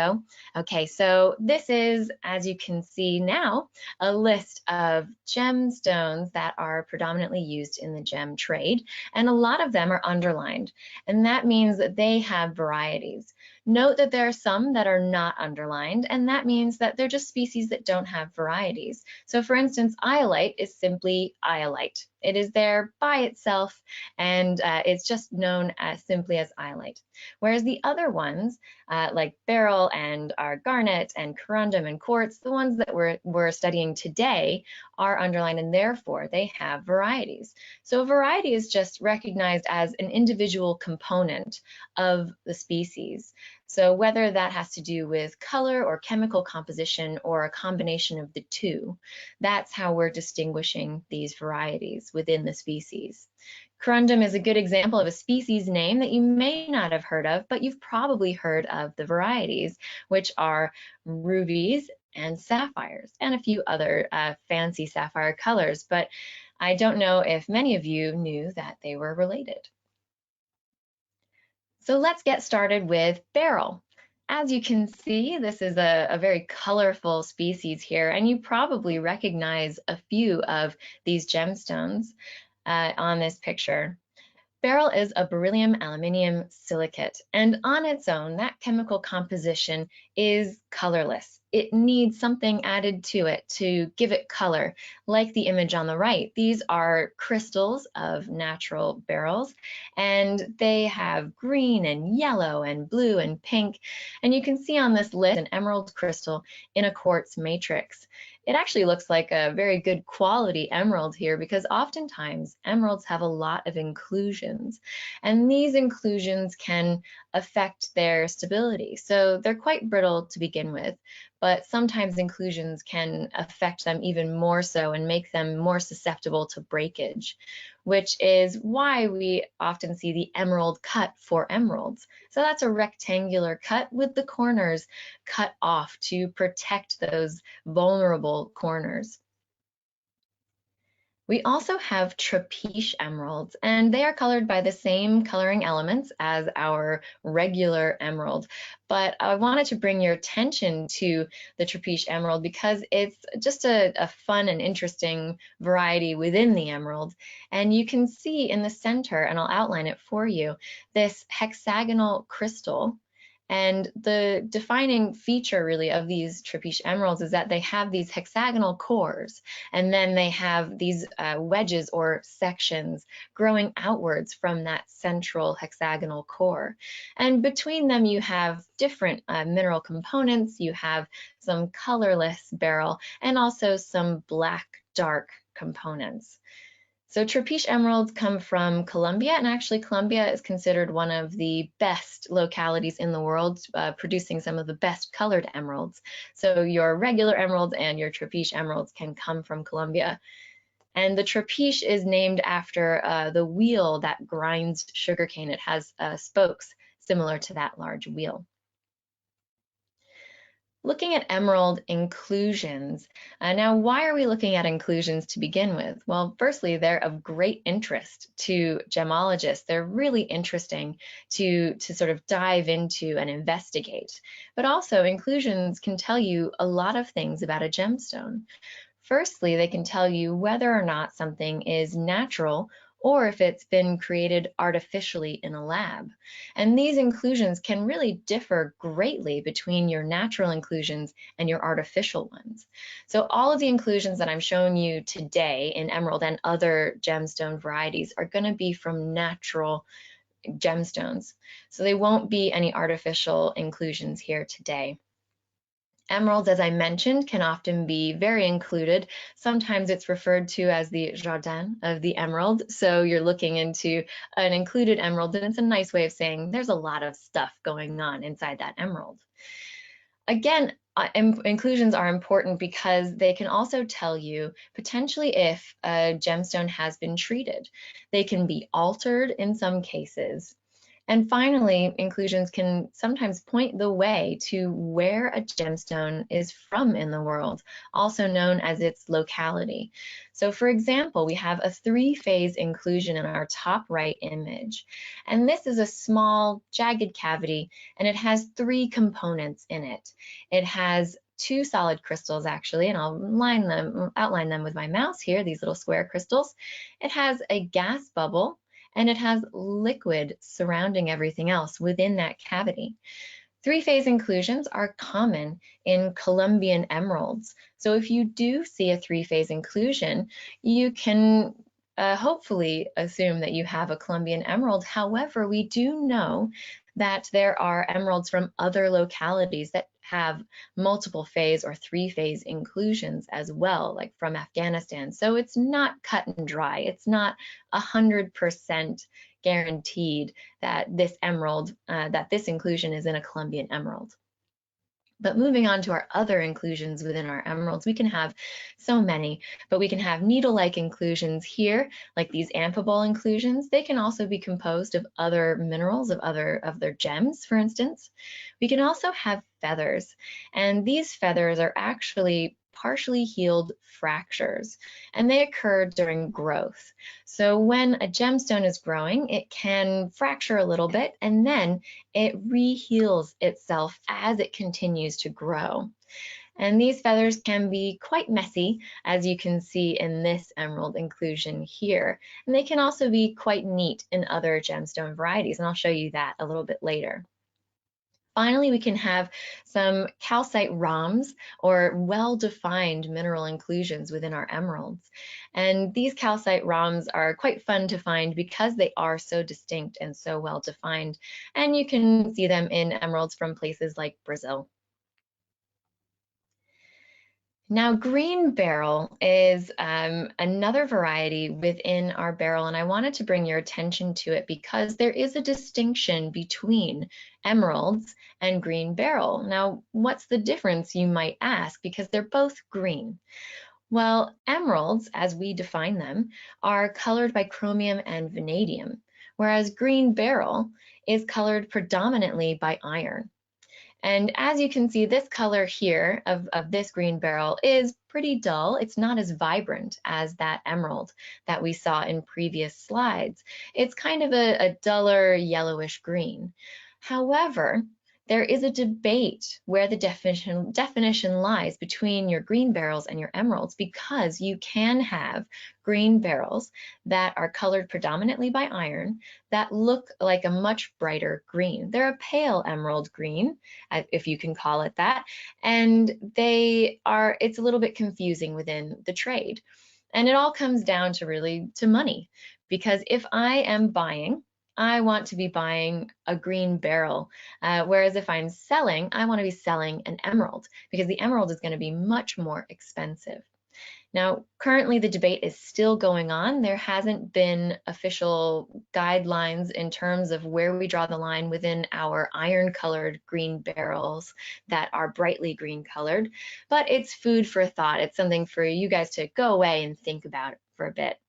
go. Okay, so this is, as you can see now, a list of gemstones that are predominantly used in the gem trade, and a lot of them are underlined, and that means that they have varieties. Note that there are some that are not underlined, and that means that they're just species that don't have varieties. So for instance, iolite is simply iolite. It is there by itself, and it's just known as simply as iolite. Whereas the other ones, like beryl and our garnet and corundum and quartz, the ones that we're studying today, are underlined, and therefore they have varieties. So a variety is just recognized as an individual component of the species. So whether that has to do with color or chemical composition or a combination of the two, that's how we're distinguishing these varieties within the species. Corundum is a good example of a species name that you may not have heard of, but you've probably heard of the varieties, which are rubies and sapphires, and a few other fancy sapphire colors, but I don't know if many of you knew that they were related. So let's get started with beryl. As you can see, this is a very colorful species here, and you probably recognize a few of these gemstones on this picture. Beryl is a beryllium aluminium silicate, and on its own, that chemical composition is colorless. It needs something added to it to give it color, like the image on the right. These are crystals of natural beryls, and they have green and yellow and blue and pink. And you can see on this list an emerald crystal in a quartz matrix. It actually looks like a very good quality emerald here, because oftentimes emeralds have a lot of inclusions, and these inclusions can affect their stability. So they're quite brittle to begin with, but sometimes inclusions can affect them even more so and make them more susceptible to breakage, which is why we often see the emerald cut for emeralds. So that's a rectangular cut with the corners cut off to protect those vulnerable corners. We also have trapeche emeralds, and they are colored by the same coloring elements as our regular emerald. But I wanted to bring your attention to the trapeche emerald because it's just a fun and interesting variety within the emerald. And you can see in the center, and I'll outline it for you, this hexagonal crystal. And the defining feature really of these trapeche emeralds is that they have these hexagonal cores, and then they have these wedges or sections growing outwards from that central hexagonal core. And between them you have different mineral components. You have some colorless beryl and also some black dark components. So trapeche emeralds come from Colombia, and actually Colombia is considered one of the best localities in the world, producing some of the best colored emeralds. So your regular emeralds and your trapeche emeralds can come from Colombia. And the trapeche is named after the wheel that grinds sugarcane. It has spokes similar to that large wheel. Looking at emerald inclusions. Now, why are we looking at inclusions to begin with? Well, firstly, they're of great interest to gemologists. They're really interesting to sort of dive into and investigate. But also, inclusions can tell you a lot of things about a gemstone. Firstly, they can tell you whether or not something is natural or if it's been created artificially in a lab. And these inclusions can really differ greatly between your natural inclusions and your artificial ones. So all of the inclusions that I'm showing you today in emerald and other gemstone varieties are going to be from natural gemstones. So they won't be any artificial inclusions here today. Emeralds, as I mentioned, can often be very included. Sometimes it's referred to as the jardin of the emerald. So you're looking into an included emerald, and it's a nice way of saying there's a lot of stuff going on inside that emerald. Again, inclusions are important because they can also tell you potentially if a gemstone has been treated. They can be altered in some cases. And finally, inclusions can sometimes point the way to where a gemstone is from in the world, also known as its locality. So for example, we have a three-phase inclusion in our top right image. And this is a small jagged cavity, and it has three components in it. It has two solid crystals actually, and I'll outline them with my mouse here, these little square crystals. It has a gas bubble, and it has liquid surrounding everything else within that cavity. Three-phase inclusions are common in Colombian emeralds. So if you do see a three-phase inclusion, you can hopefully assume that you have a Colombian emerald. However, we do know that there are emeralds from other localities that have multiple phase or three-phase inclusions as well, like from Afghanistan. So it's not cut and dry. It's not 100% guaranteed that this emerald, that this inclusion is in a Colombian emerald. But moving on to our other inclusions within our emeralds, we can have so many, but we can have needle-like inclusions here, like these amphibola inclusions. They can also be composed of other minerals, of their gems, for instance. We can also have feathers, and these feathers are actually partially healed fractures, and they occur during growth. So when a gemstone is growing, it can fracture a little bit, and then it re-heals itself as it continues to grow. And these feathers can be quite messy, as you can see in this emerald inclusion here. And they can also be quite neat in other gemstone varieties, and I'll show you that a little bit later. Finally, we can have some calcite rhombs, or well-defined mineral inclusions within our emeralds. And these calcite rhombs are quite fun to find because they are so distinct and so well-defined. And you can see them in emeralds from places like Brazil. Now, green beryl is another variety within our beryl, and I wanted to bring your attention to it because there is a distinction between emeralds and green beryl. Now, what's the difference, you might ask, because they're both green. Well, emeralds, as we define them, are colored by chromium and vanadium, whereas green beryl is colored predominantly by iron. And as you can see, this color here of this green beryl is pretty dull. It's not as vibrant as that emerald that we saw in previous slides. It's kind of a duller yellowish green. However, there is a debate where the definition lies between your green beryls and your emeralds, because you can have green beryls that are colored predominantly by iron that look like a much brighter green. They're a pale emerald green, if you can call it that, and it's a little bit confusing within the trade. And it all comes down to really to money, because if I am buying, I want to be buying a green beryl, whereas if I'm selling, I want to be selling an emerald, because the emerald is going to be much more expensive. Now, currently the debate is still going on. There hasn't been official guidelines in terms of where we draw the line within our iron-colored green beryls that are brightly green colored, but it's food for thought. It's something for you guys to go away and think about for a bit.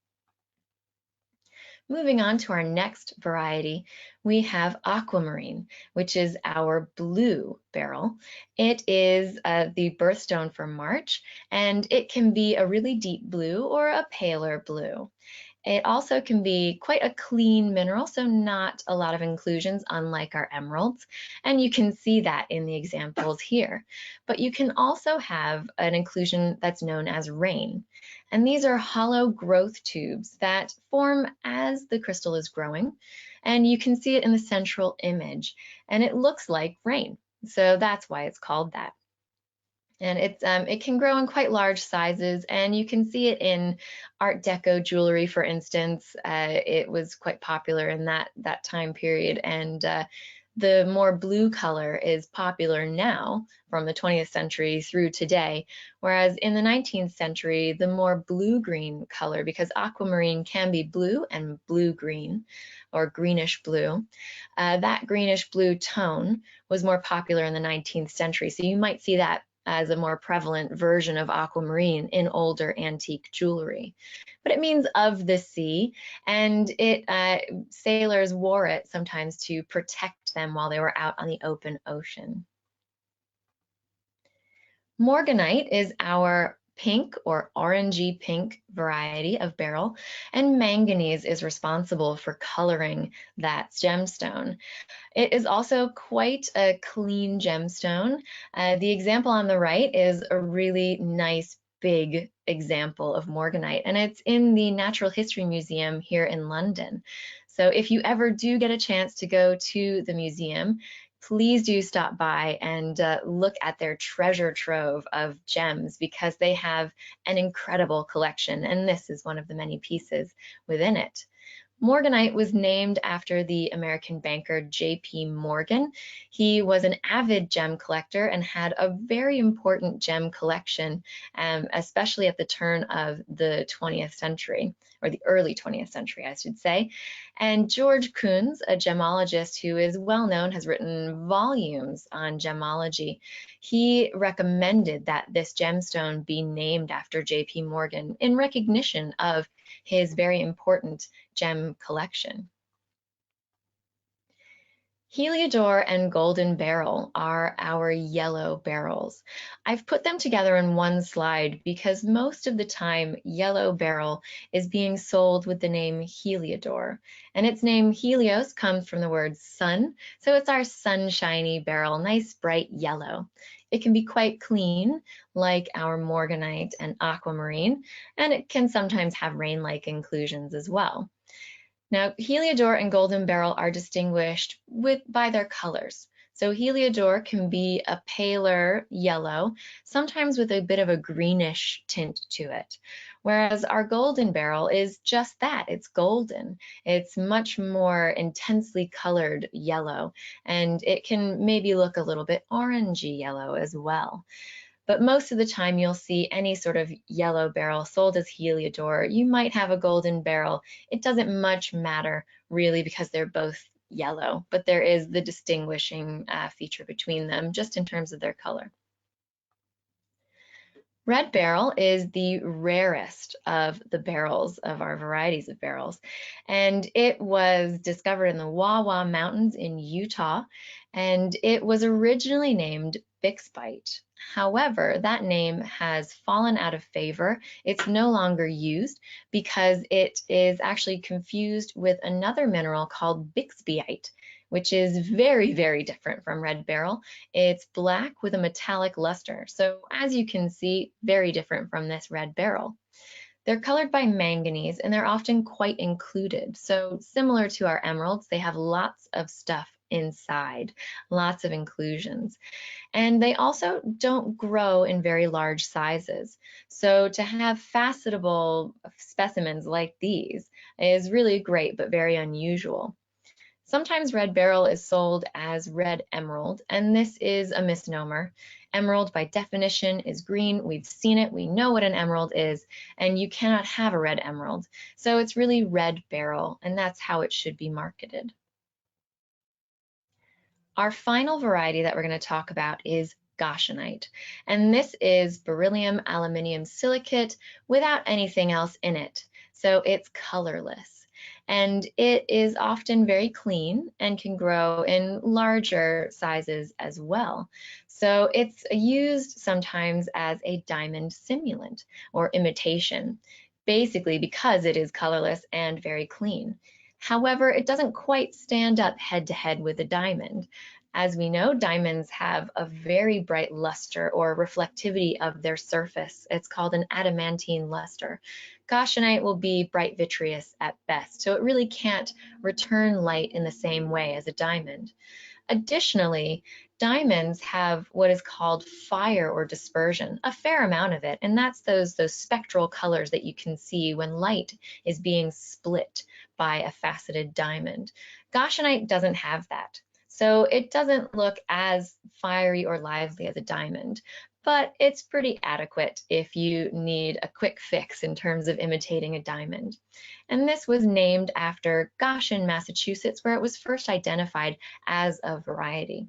Moving on to our next variety, we have aquamarine, which is our blue beryl. It is the birthstone for March, and it can be a really deep blue or a paler blue. It also can be quite a clean mineral, so not a lot of inclusions, unlike our emeralds. And you can see that in the examples here. But you can also have an inclusion that's known as rain. And these are hollow growth tubes that form as the crystal is growing. And you can see it in the central image. And it looks like rain. So that's why it's called that. And it can grow in quite large sizes, and you can see it in Art Deco jewelry, for instance. It was quite popular in that time period, and the more blue color is popular now from the 20th century through today, whereas in the 19th century, the more blue-green color, because aquamarine can be blue and blue-green or greenish blue, that greenish blue tone was more popular in the 19th century. So you might see that as a more prevalent version of aquamarine in older antique jewelry. But it means of the sea, and sailors wore it sometimes to protect them while they were out on the open ocean. Morganite is our pink or orangey pink variety of beryl, and manganese is responsible for coloring that gemstone. It is also quite a clean gemstone. The example on the right is a really nice big example of morganite, and it's in the Natural History Museum here in London. So if you ever do get a chance to go to the museum, please do stop by and look at their treasure trove of gems, because they have an incredible collection, and this is one of the many pieces within it. Morganite was named after the American banker J.P. Morgan. He was an avid gem collector and had a very important gem collection, especially at the turn of the 20th century, or the early 20th century, I should say. And George Kunz, a gemologist who is well known, has written volumes on gemology. He recommended that this gemstone be named after J.P. Morgan in recognition of his very important gem collection. Heliodor and Golden Beryl are our yellow beryls. I've put them together in one slide because most of the time yellow beryl is being sold with the name Heliodor, and its name Helios comes from the word sun, so it's our sunshiny beryl, nice bright yellow. It can be quite clean, like our morganite and aquamarine, and it can sometimes have rain-like inclusions as well. Now, Heliodor and Golden Beryl are distinguished by their colors. So Heliodor can be a paler yellow, sometimes with a bit of a greenish tint to it, whereas our Golden Beryl is just that, it's golden. It's much more intensely colored yellow, and it can maybe look a little bit orangey yellow as well. But most of the time you'll see any sort of yellow beryl sold as Heliodor. You might have a golden beryl. It doesn't much matter really, because they're both yellow, but there is the distinguishing feature between them just in terms of their color. Red beryl is the rarest of the beryls, of our varieties of beryls, and it was discovered in the Wawa Mountains in Utah, and it was originally named Bixbyte. However, that name has fallen out of favor. It's no longer used because it is actually confused with another mineral called Bixbyite, which is very, very different from red beryl. It's black with a metallic luster. So as you can see, very different from this red beryl. They're colored by manganese, and they're often quite included. So similar to our emeralds, they have lots of stuff inside, lots of inclusions. And they also don't grow in very large sizes. So to have facetable specimens like these is really great, but very unusual. Sometimes red beryl is sold as red emerald, and this is a misnomer. Emerald by definition is green. We've seen it, we know what an emerald is, and you cannot have a red emerald. So it's really red beryl, and that's how it should be marketed. Our final variety that we're going to talk about is goshenite, and this is beryllium aluminium silicate without anything else in it, so it's colorless. And it is often very clean and can grow in larger sizes as well. So it's used sometimes as a diamond simulant or imitation, basically because it is colorless and very clean. However, it doesn't quite stand up head to head with a diamond. As we know, diamonds have a very bright luster or reflectivity of their surface. It's called an adamantine luster. Goshenite will be bright vitreous at best, so it really can't return light in the same way as a diamond. Additionally, diamonds have what is called fire or dispersion, a fair amount of it, and that's those spectral colors that you can see when light is being split by a faceted diamond. Goshenite doesn't have that, so it doesn't look as fiery or lively as a diamond, but it's pretty adequate if you need a quick fix in terms of imitating a diamond. And this was named after Goshen, Massachusetts, where it was first identified as a variety.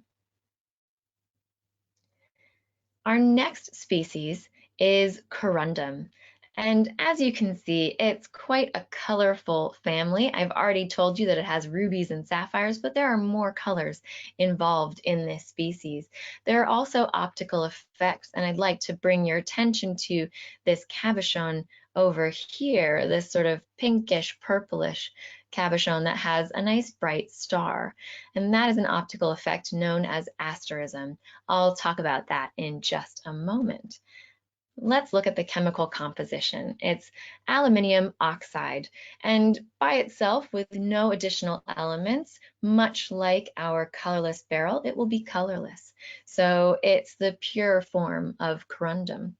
Our next species is corundum. And as you can see, it's quite a colorful family. I've already told you that it has rubies and sapphires, but there are more colors involved in this species. There are also optical effects, and I'd like to bring your attention to this cabochon over here, this sort of pinkish purplish cabochon that has a nice bright star. And that is an optical effect known as asterism. I'll talk about that in just a moment. Let's look at the chemical composition. It's aluminium oxide, and by itself, with no additional elements, much like our colorless beryl, it will be colorless. So it's the pure form of corundum.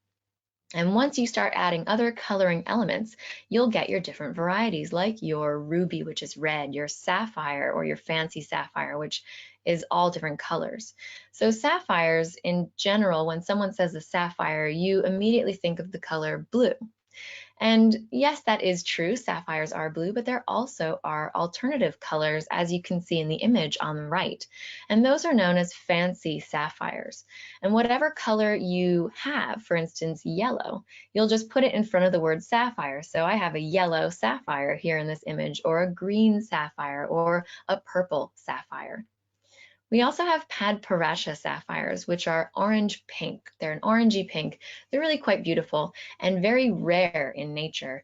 And once you start adding other coloring elements, you'll get your different varieties, like your ruby, which is red, your sapphire or your fancy sapphire, which is all different colors. So sapphires in general, when someone says a sapphire, you immediately think of the color blue. And yes, that is true, sapphires are blue, but there also are alternative colors, as you can see in the image on the right. And those are known as fancy sapphires. And whatever color you have, for instance, yellow, you'll just put it in front of the word sapphire. So I have a yellow sapphire here in this image, or a green sapphire, or a purple sapphire. We also have Padparacha sapphires, which are orange pink. They're an orangey pink. They're really quite beautiful and very rare in nature.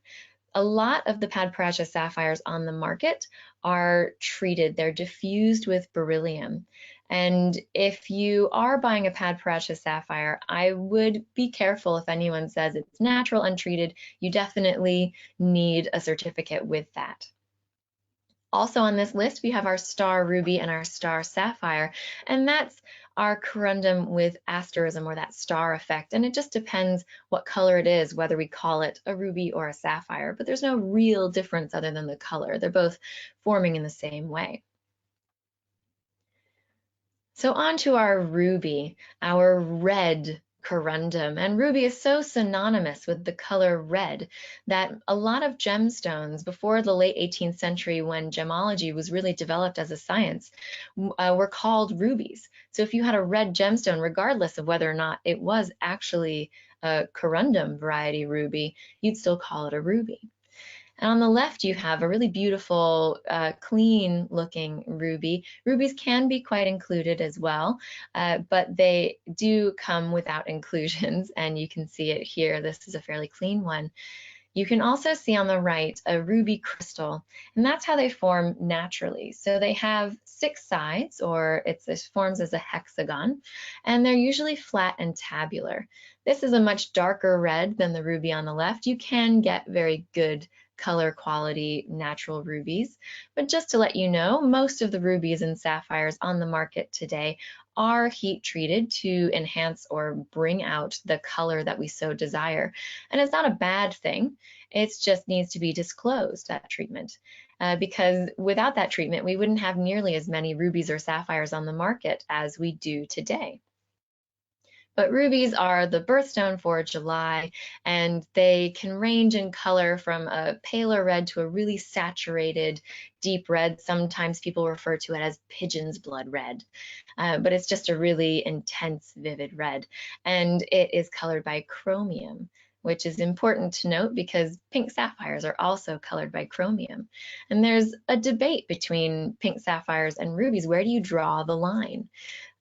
A lot of the Padparacha sapphires on the market are treated. They're diffused with beryllium. And if you are buying a Padparacha sapphire, I would be careful if anyone says it's natural, untreated. You definitely need a certificate with that. Also on this list, we have our star ruby and our star sapphire, and that's our corundum with asterism, or that star effect. And it just depends what color it is, whether we call it a ruby or a sapphire, but there's no real difference other than the color. They're both forming in the same way. So on to our ruby, our red corundum. And ruby is so synonymous with the color red that a lot of gemstones before the late 18th century, when gemology was really developed as a science, were called rubies. So if you had a red gemstone, regardless of whether or not it was actually a corundum variety ruby, you'd still call it a ruby. And on the left, you have a really beautiful, clean looking ruby. Rubies can be quite included as well, but they do come without inclusions, and you can see it here. This is a fairly clean one. You can also see on the right a ruby crystal, and that's how they form naturally. So they have 6 sides, or it forms as a hexagon, and they're usually flat and tabular. This is a much darker red than the ruby on the left. You can get very good color quality natural rubies, but just to let you know, most of the rubies and sapphires on the market today are heat treated to enhance or bring out the color that we so desire. And it's not a bad thing. It just needs to be disclosed, that treatment, because without that treatment, we wouldn't have nearly as many rubies or sapphires on the market as we do today. But rubies are the birthstone for July, and they can range in color from a paler red to a really saturated deep red. Sometimes people refer to it as pigeon's blood red, but it's just a really intense, vivid red. And it is colored by chromium, which is important to note because pink sapphires are also colored by chromium. And there's a debate between pink sapphires and rubies. Where do you draw the line?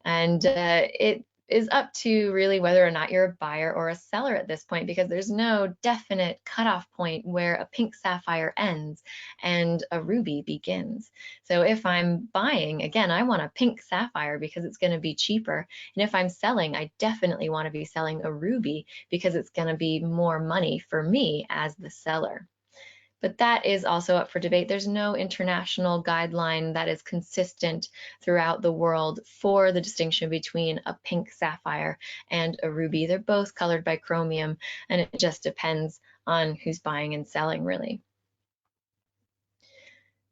And it is up to really whether or not you're a buyer or a seller at this point, because there's no definite cutoff point where a pink sapphire ends and a ruby begins. So if I'm buying, again, I want a pink sapphire because it's going to be cheaper. And if I'm selling, I definitely want to be selling a ruby because it's going to be more money for me as the seller. But that is also up for debate. There's no international guideline that is consistent throughout the world for the distinction between a pink sapphire and a ruby. They're both colored by chromium, and it just depends on who's buying and selling, really.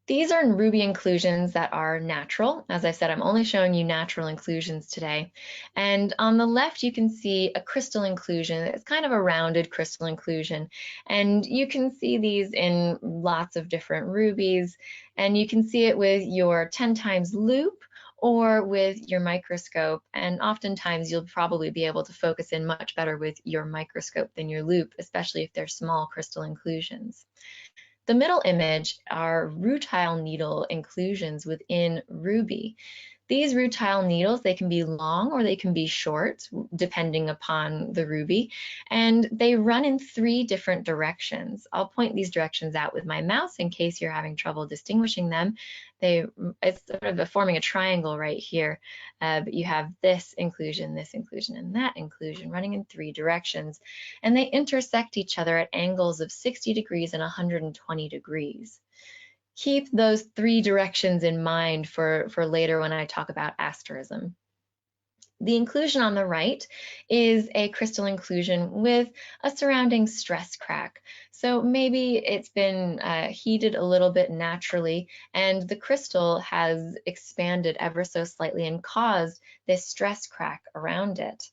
These are ruby inclusions that are natural. As I said, I'm only showing you natural inclusions today. And on the left, you can see a crystal inclusion. It's kind of a rounded crystal inclusion. And you can see these in lots of different rubies. And you can see it with your 10 times loop or with your microscope. And oftentimes you'll probably be able to focus in much better with your microscope than your loupe, especially if they're small crystal inclusions. The middle image are rutile needle inclusions within ruby. These rutile needles, they can be long or they can be short, depending upon the ruby, and they run in 3 different directions. I'll point these directions out with my mouse in case you're having trouble distinguishing them. It's sort of forming a triangle right here, but you have this inclusion, and that inclusion running in 3 directions, and they intersect each other at angles of 60 degrees and 120 degrees. Keep those 3 directions in mind for later when I talk about asterism. The inclusion on the right is a crystal inclusion with a surrounding stress crack. So maybe it's been heated a little bit naturally, and the crystal has expanded ever so slightly and caused this stress crack around it.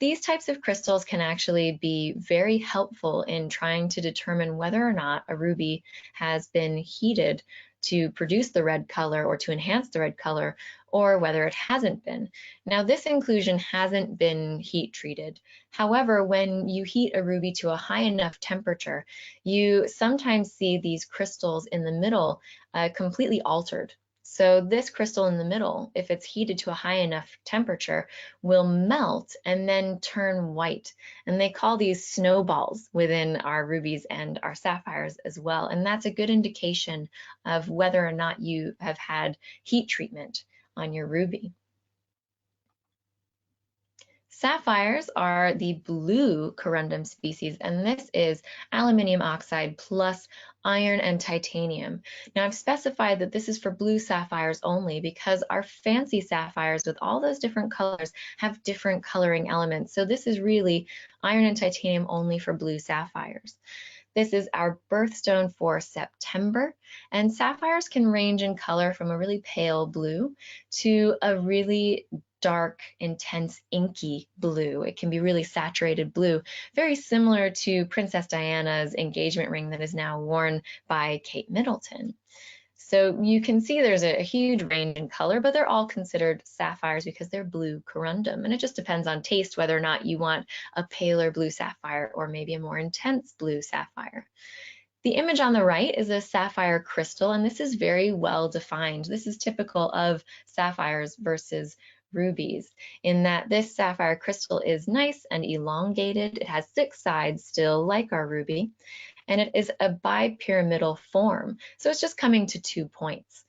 These types of crystals can actually be very helpful in trying to determine whether or not a ruby has been heated to produce the red color or to enhance the red color, or whether it hasn't been. Now, this inclusion hasn't been heat treated. However, when you heat a ruby to a high enough temperature, you sometimes see these crystals in the middle completely altered. So this crystal in the middle, if it's heated to a high enough temperature, will melt and then turn white. And they call these snowballs within our rubies and our sapphires as well. And that's a good indication of whether or not you have had heat treatment on your ruby. Sapphires are the blue corundum species, and this is aluminium oxide plus iron and titanium. Now, I've specified that this is for blue sapphires only because our fancy sapphires with all those different colors have different coloring elements. So this is really iron and titanium only for blue sapphires. This is our birthstone for September, and sapphires can range in color from a really pale blue to a really dark, intense, inky blue. It can be really saturated blue, very similar to Princess Diana's engagement ring that is now worn by Kate Middleton. So you can see there's a huge range in color, but they're all considered sapphires because they're blue corundum. And it just depends on taste whether or not you want a paler blue sapphire or maybe a more intense blue sapphire. The image on the right is a sapphire crystal, and this is very well defined. This is typical of sapphires versus rubies in that this sapphire crystal is nice and elongated. It has 6 sides still like our ruby, and it is a bipyramidal form. So it's just coming to 2 points.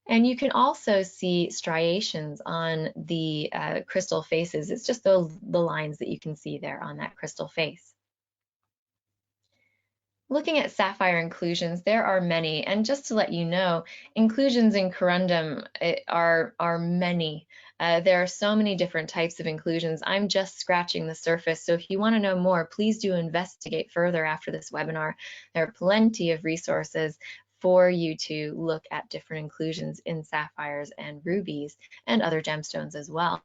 And you can also see striations on the crystal faces. It's just the lines that you can see there on that crystal face. Looking at sapphire inclusions, there are many, and just to let you know, inclusions in corundum are many. There are so many different types of inclusions. I'm just scratching the surface, so if you want to know more, please do investigate further after this webinar. There are plenty of resources for you to look at different inclusions in sapphires and rubies and other gemstones as well.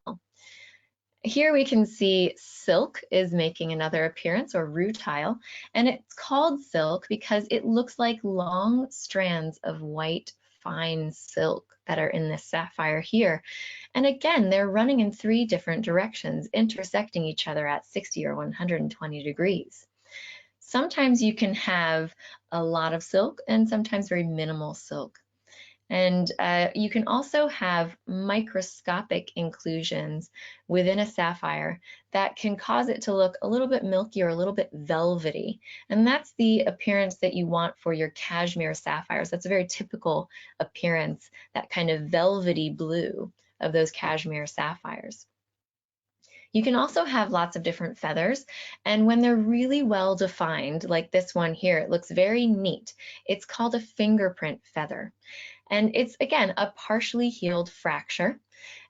Here we can see silk is making another appearance, or rutile, and it's called silk because it looks like long strands of white fine silk that are in this sapphire here. And again, they're running in 3 different directions, intersecting each other at 60 or 120 degrees. Sometimes you can have a lot of silk and sometimes very minimal silk. And you can also have microscopic inclusions within a sapphire that can cause it to look a little bit milky or a little bit velvety. And that's the appearance that you want for your cashmere sapphires. That's a very typical appearance, that kind of velvety blue of those cashmere sapphires. You can also have lots of different feathers, and when they're really well defined, like this one here, it looks very neat. It's called a fingerprint feather. And it's, again, a partially healed fracture,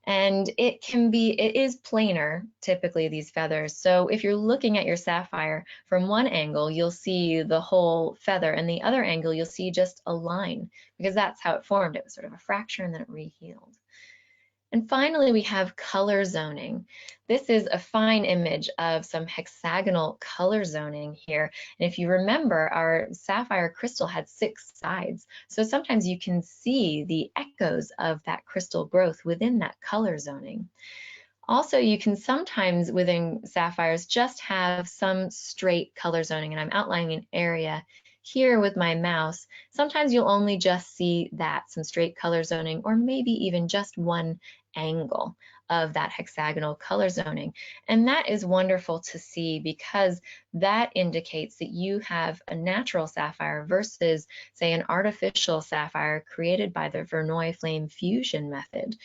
and it is planar, typically, these feathers. So if you're looking at your sapphire from one angle, you'll see the whole feather, and the other angle, you'll see just a line, because that's how it formed. It was sort of a fracture and then it rehealed. And finally, we have color zoning. This is a fine image of some hexagonal color zoning here. And if you remember, our sapphire crystal had 6 sides. So sometimes you can see the echoes of that crystal growth within that color zoning. Also, you can sometimes within sapphires just have some straight color zoning, and I'm outlining an area here with my mouse. Sometimes you'll only just see that, some straight color zoning, or maybe even just one angle of that hexagonal color zoning. And that is wonderful to see because that indicates that you have a natural sapphire versus, say, an artificial sapphire created by the Verneuil flame fusion method.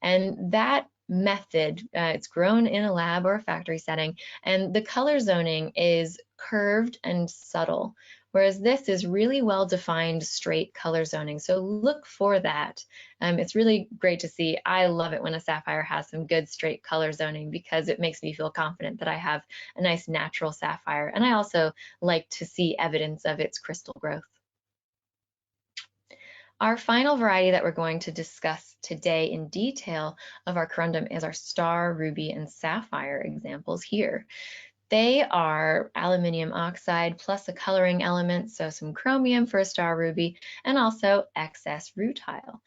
And that method, it's grown in a lab or a factory setting, and the color zoning is curved and subtle, whereas this is really well-defined straight color zoning. So look for that. It's really great to see. I love it when a sapphire has some good straight color zoning because it makes me feel confident that I have a nice natural sapphire. And I also like to see evidence of its crystal growth. Our final variety that we're going to discuss today in detail of our corundum is our star, ruby, and sapphire examples here. They are aluminium oxide plus a coloring element, so some chromium for a star ruby, and also excess rutile.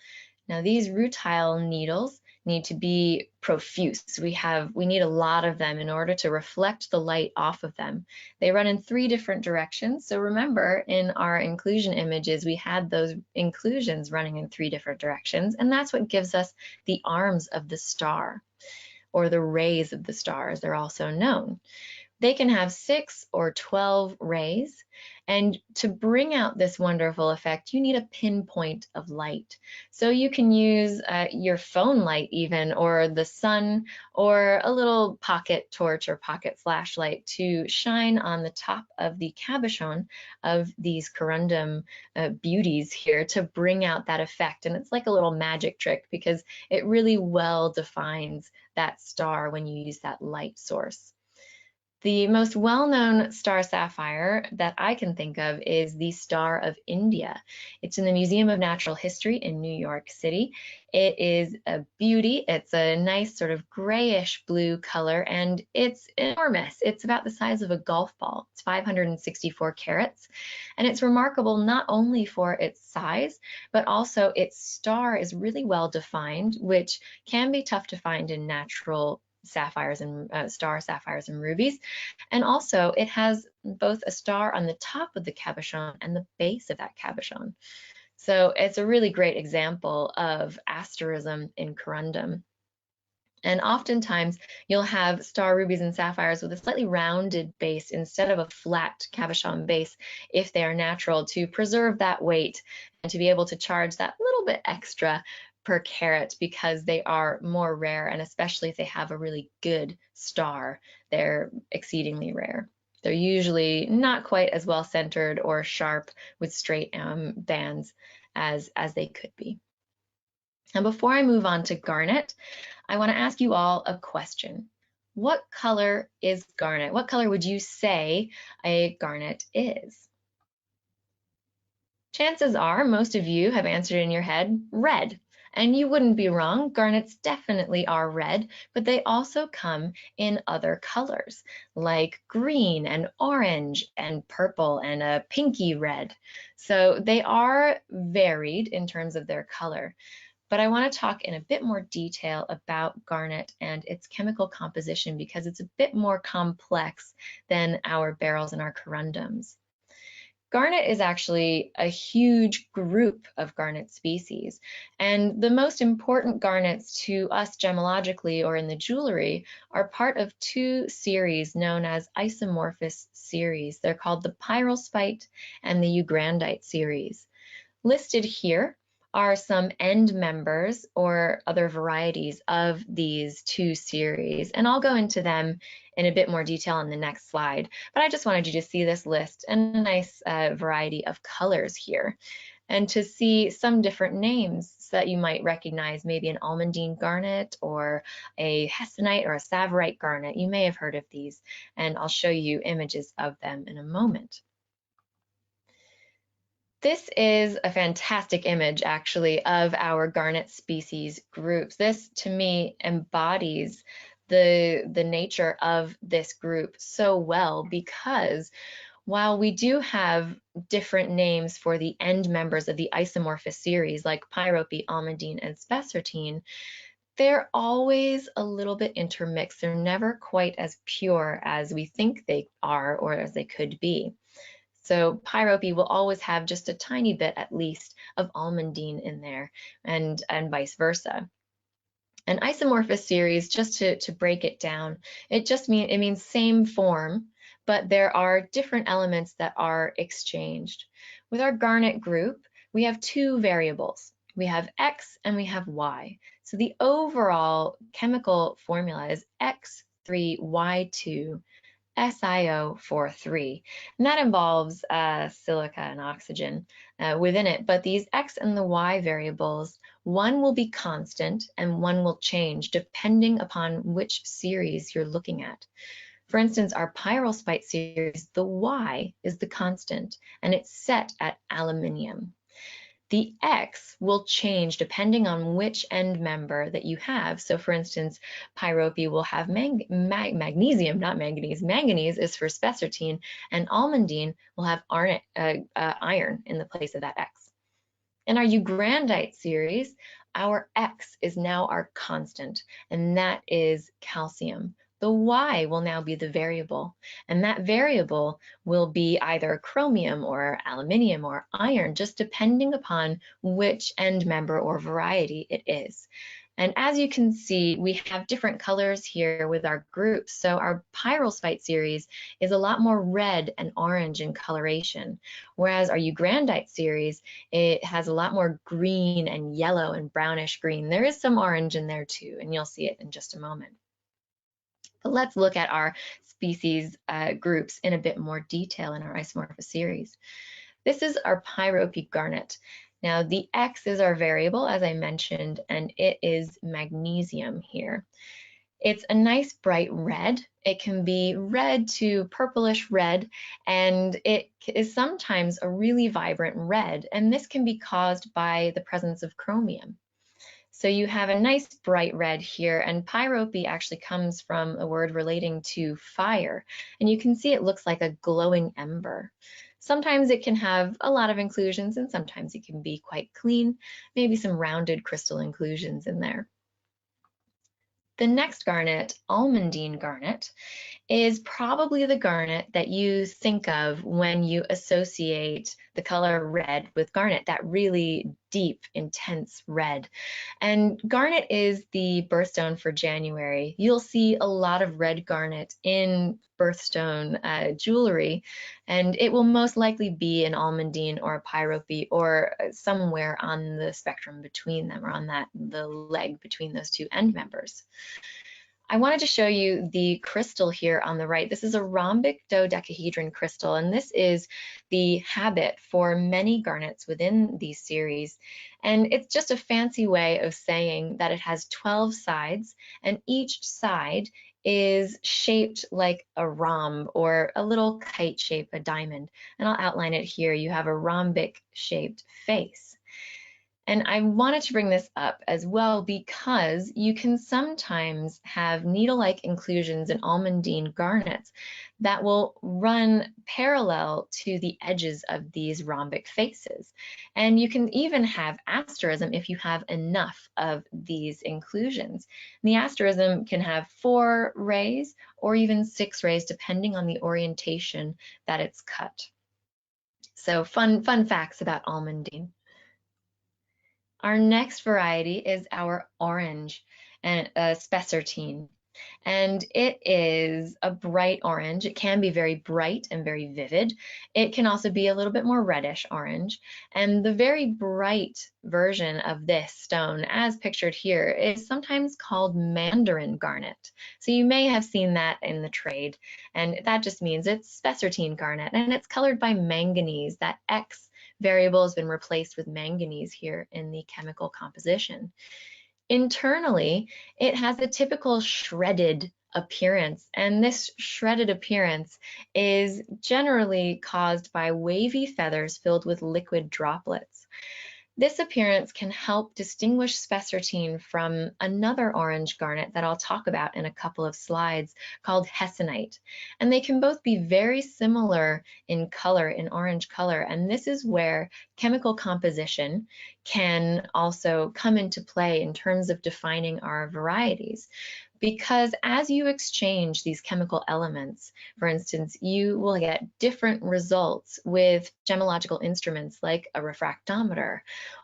Now these rutile needles need to be profuse. We need a lot of them in order to reflect the light off of them. They run in 3 different directions. So remember, in our inclusion images, we had those inclusions running in 3 different directions, and that's what gives us the arms of the star, or the rays of the star, as they're also known. They can have 6 or 12 rays, and to bring out this wonderful effect, you need a pinpoint of light. So you can use your phone light even, or the sun, or a little pocket torch or pocket flashlight to shine on the top of the cabochon of these corundum beauties here to bring out that effect. And it's like a little magic trick because it really well defines that star when you use that light source. The most well-known star sapphire that I can think of is the Star of India. It's in the Museum of Natural History in New York City. It is a beauty. It's a nice sort of grayish blue color, and it's enormous. It's about the size of a golf ball. It's 564 carats, and it's remarkable not only for its size, but also its star is really well defined, which can be tough to find in natural sapphires and star sapphires and rubies. And also it has both a star on the top of the cabochon and the base of that cabochon. So it's a really great example of asterism in corundum. And oftentimes you'll have star rubies and sapphires with a slightly rounded base instead of a flat cabochon base if they are natural, to preserve that weight and to be able to charge that little bit extra per carat because they are more rare, and especially if they have a really good star, they're exceedingly rare. They're usually not quite as well centered or sharp with straight bands as they could be. And before I move on to garnet, I want to ask you all a question. What color is garnet? What color would you say a garnet is? Chances are most of you have answered in your head, red. And you wouldn't be wrong, garnets definitely are red, but they also come in other colors, like green and orange and purple and a pinky red. So they are varied in terms of their color. But I want to talk in a bit more detail about garnet and its chemical composition because it's a bit more complex than our beryls and our corundums. Garnet is actually a huge group of garnet species, and the most important garnets to us gemologically or in the jewelry are part of 2 series known as isomorphous series. They're called the pyrrolspite and the eugrandite series. Listed here are some end members or other varieties of these 2 series, and I'll go into them in a bit more detail on the next slide, but I just wanted you to see this list and a nice variety of colors here, and to see some different names so that you might recognize maybe an almandine garnet or a hessonite or a tsavorite garnet. You may have heard of these, and I'll show you images of them in a moment. This is a fantastic image, actually, of our garnet species groups. This, to me, embodies the nature of this group so well, because while we do have different names for the end members of the isomorphous series, like pyrope, almandine, and spessartine, they're always a little bit intermixed. They're never quite as pure as we think they are or as they could be. So pyrope will always have just a tiny bit, at least, of almandine in there, and vice versa. An isomorphous series, just to break it down, it means same form, but there are different elements that are exchanged. With our garnet group, we have two variables. We have X and we have Y. So the overall chemical formula is X3Y2 SiO43, and that involves silica and oxygen within it. But these X and the Y variables, one will be constant and one will change depending upon which series you're looking at. For instance, our pyrrolspite series, the Y is the constant, and it's set at aluminium. The X will change depending on which end member that you have. So for instance, pyrope will have magnesium, not manganese. Manganese is for spessartine, and almandine will have iron in the place of that X. In our eugrandite series, our X is now our constant, and that is calcium. The Y will now be the variable, and that variable will be either chromium or aluminium or iron, just depending upon which end member or variety it is. And as you can see, we have different colors here with our groups. So our pyrrolspite series is a lot more red and orange in coloration, whereas our eugrandite series, it has a lot more green and yellow and brownish green. There is some orange in there too, and you'll see it in just a moment. But let's look at our species groups in a bit more detail in our isomorphous series. This is our pyrope garnet. Now the X is our variable, as I mentioned, and it is magnesium here. It's a nice bright red. It can be red to purplish red, and it is sometimes a really vibrant red, and this can be caused by the presence of chromium. So you have a nice bright red here, and pyrope actually comes from a word relating to fire, and you can see it looks like a glowing ember. Sometimes it can have a lot of inclusions, and sometimes it can be quite clean, maybe some rounded crystal inclusions in there. The next garnet, almandine garnet, is probably the garnet that you think of when you associate the color red with garnet, that really deep, intense red. And garnet is the birthstone for January. You'll see a lot of red garnet in birthstone jewelry, and it will most likely be an almandine or a pyrope or somewhere on the spectrum between them, or on the leg between those two end members. I wanted to show you the crystal here on the right. This is a rhombic dodecahedron crystal, and this is the habit for many garnets within these series. And it's just a fancy way of saying that it has 12 sides, and each side is shaped like a rhomb or a little kite shape, a diamond. And I'll outline it here. You have a rhombic shaped face. And I wanted to bring this up as well because you can sometimes have needle-like inclusions in almandine garnets that will run parallel to the edges of these rhombic faces. And you can even have asterism if you have enough of these inclusions. And the asterism can have 4 rays or even 6 rays depending on the orientation that it's cut. So fun facts about almandine. Our next variety is our orange and spessartine, and it is a bright orange. It can be very bright and very vivid. It can also be a little bit more reddish orange, and the very bright version of this stone, as pictured here, is sometimes called mandarin garnet. So you may have seen that in the trade, and that just means it's spessartine garnet, and it's colored by manganese. That X variable has been replaced with manganese here in the chemical composition. Internally, it has a typical shredded appearance. And this shredded appearance is generally caused by wavy feathers filled with liquid droplets. This appearance can help distinguish spessartine from another orange garnet that I'll talk about in a couple of slides called hessonite. And they can both be very similar in color, in orange color, and this is where chemical composition can also come into play in terms of defining our varieties. Because as you exchange these chemical elements, for instance, you will get different results with gemological instruments like a refractometer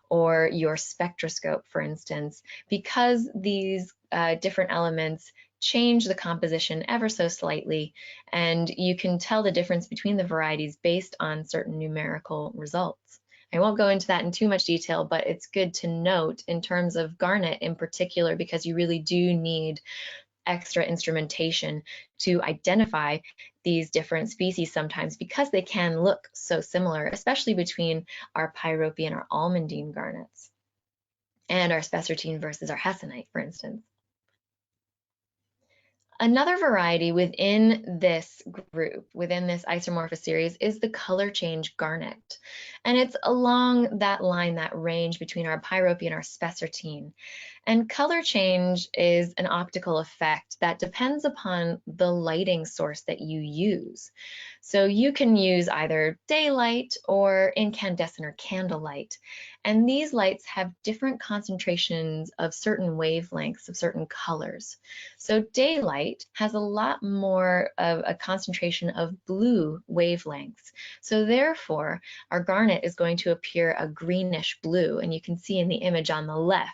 or your spectroscope, for instance, because these different elements change the composition ever so slightly, and you can tell the difference between the varieties based on certain numerical results. I won't go into that in too much detail, but it's good to note in terms of garnet in particular, because you really do need extra instrumentation to identify these different species sometimes, because they can look so similar, especially between our pyrope and our almandine garnets and our spessartine versus our hessonite, for instance. Another variety within this group, within this isomorphous series, is the color change garnet. And it's along that line, that range between our pyrope and our spessartine. And color change is an optical effect that depends upon the lighting source that you use. So you can use either daylight or incandescent or candlelight. And these lights have different concentrations of certain wavelengths of certain colors. So daylight has a lot more of a concentration of blue wavelengths. So therefore, our garnet is going to appear a greenish blue, and you can see in the image on the left.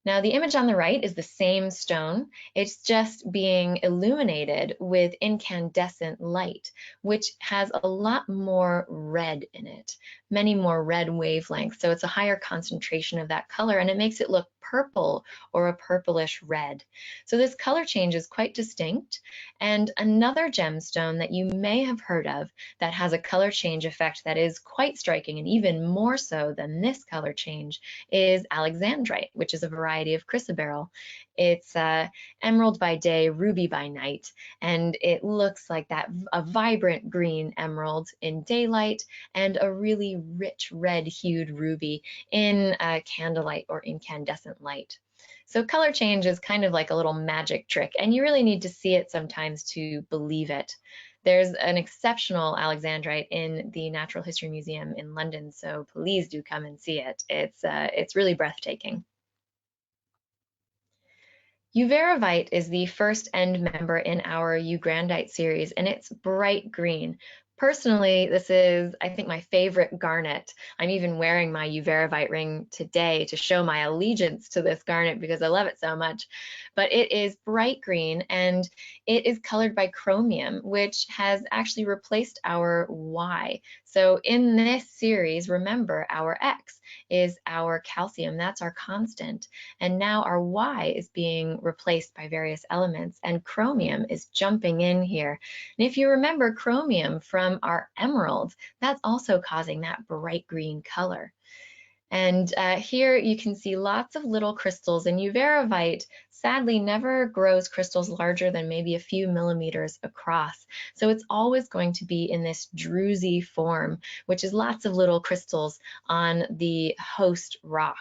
Now, the image on the right is the same stone. It's just being illuminated with incandescent light, which has a lot more red in it, many more red wavelengths. So it's a higher concentration of that color, and it makes it look purple or a purplish red. So this color change is quite distinct. And another gemstone that you may have heard of that has a color change effect that is quite striking, and even more so than this color change, is alexandrite, which is a variety of chrysoberyl. It's emerald by day, ruby by night, and it looks like that, a vibrant green emerald in daylight and a really rich red hued ruby in candlelight or incandescent light. So color change is kind of like a little magic trick, and you really need to see it sometimes to believe it. There's an exceptional alexandrite in the Natural History Museum in London, so please do come and see it. It's really breathtaking. Uvarovite is the first end member in our eugrandite series, and it's bright green. Personally, this is, I think, my favorite garnet. I'm even wearing my uvarovite ring today to show my allegiance to this garnet because I love it so much. But it is bright green, and it is colored by chromium, which has actually replaced our Y. So in this series, remember, our X is our calcium, that's our constant. And now our Y is being replaced by various elements, and chromium is jumping in here. And if you remember chromium from our emerald, that's also causing that bright green color. And here you can see lots of little crystals, and uvarovite sadly never grows crystals larger than maybe a few millimeters across. So it's always going to be in this druzy form, which is lots of little crystals on the host rock.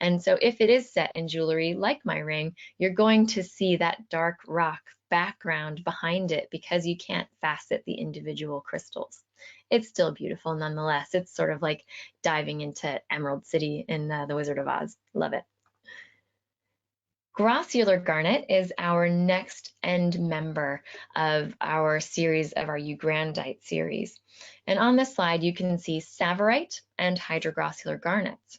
And so if it is set in jewelry like my ring, you're going to see that dark rock background behind it because you can't facet the individual crystals. It's still beautiful nonetheless. It's sort of like diving into Emerald City in The Wizard of Oz. Love it. Grossular garnet is our next end member of our series, of our eugrandite series. And on this slide, you can see tsavorite and hydrogrossular garnets.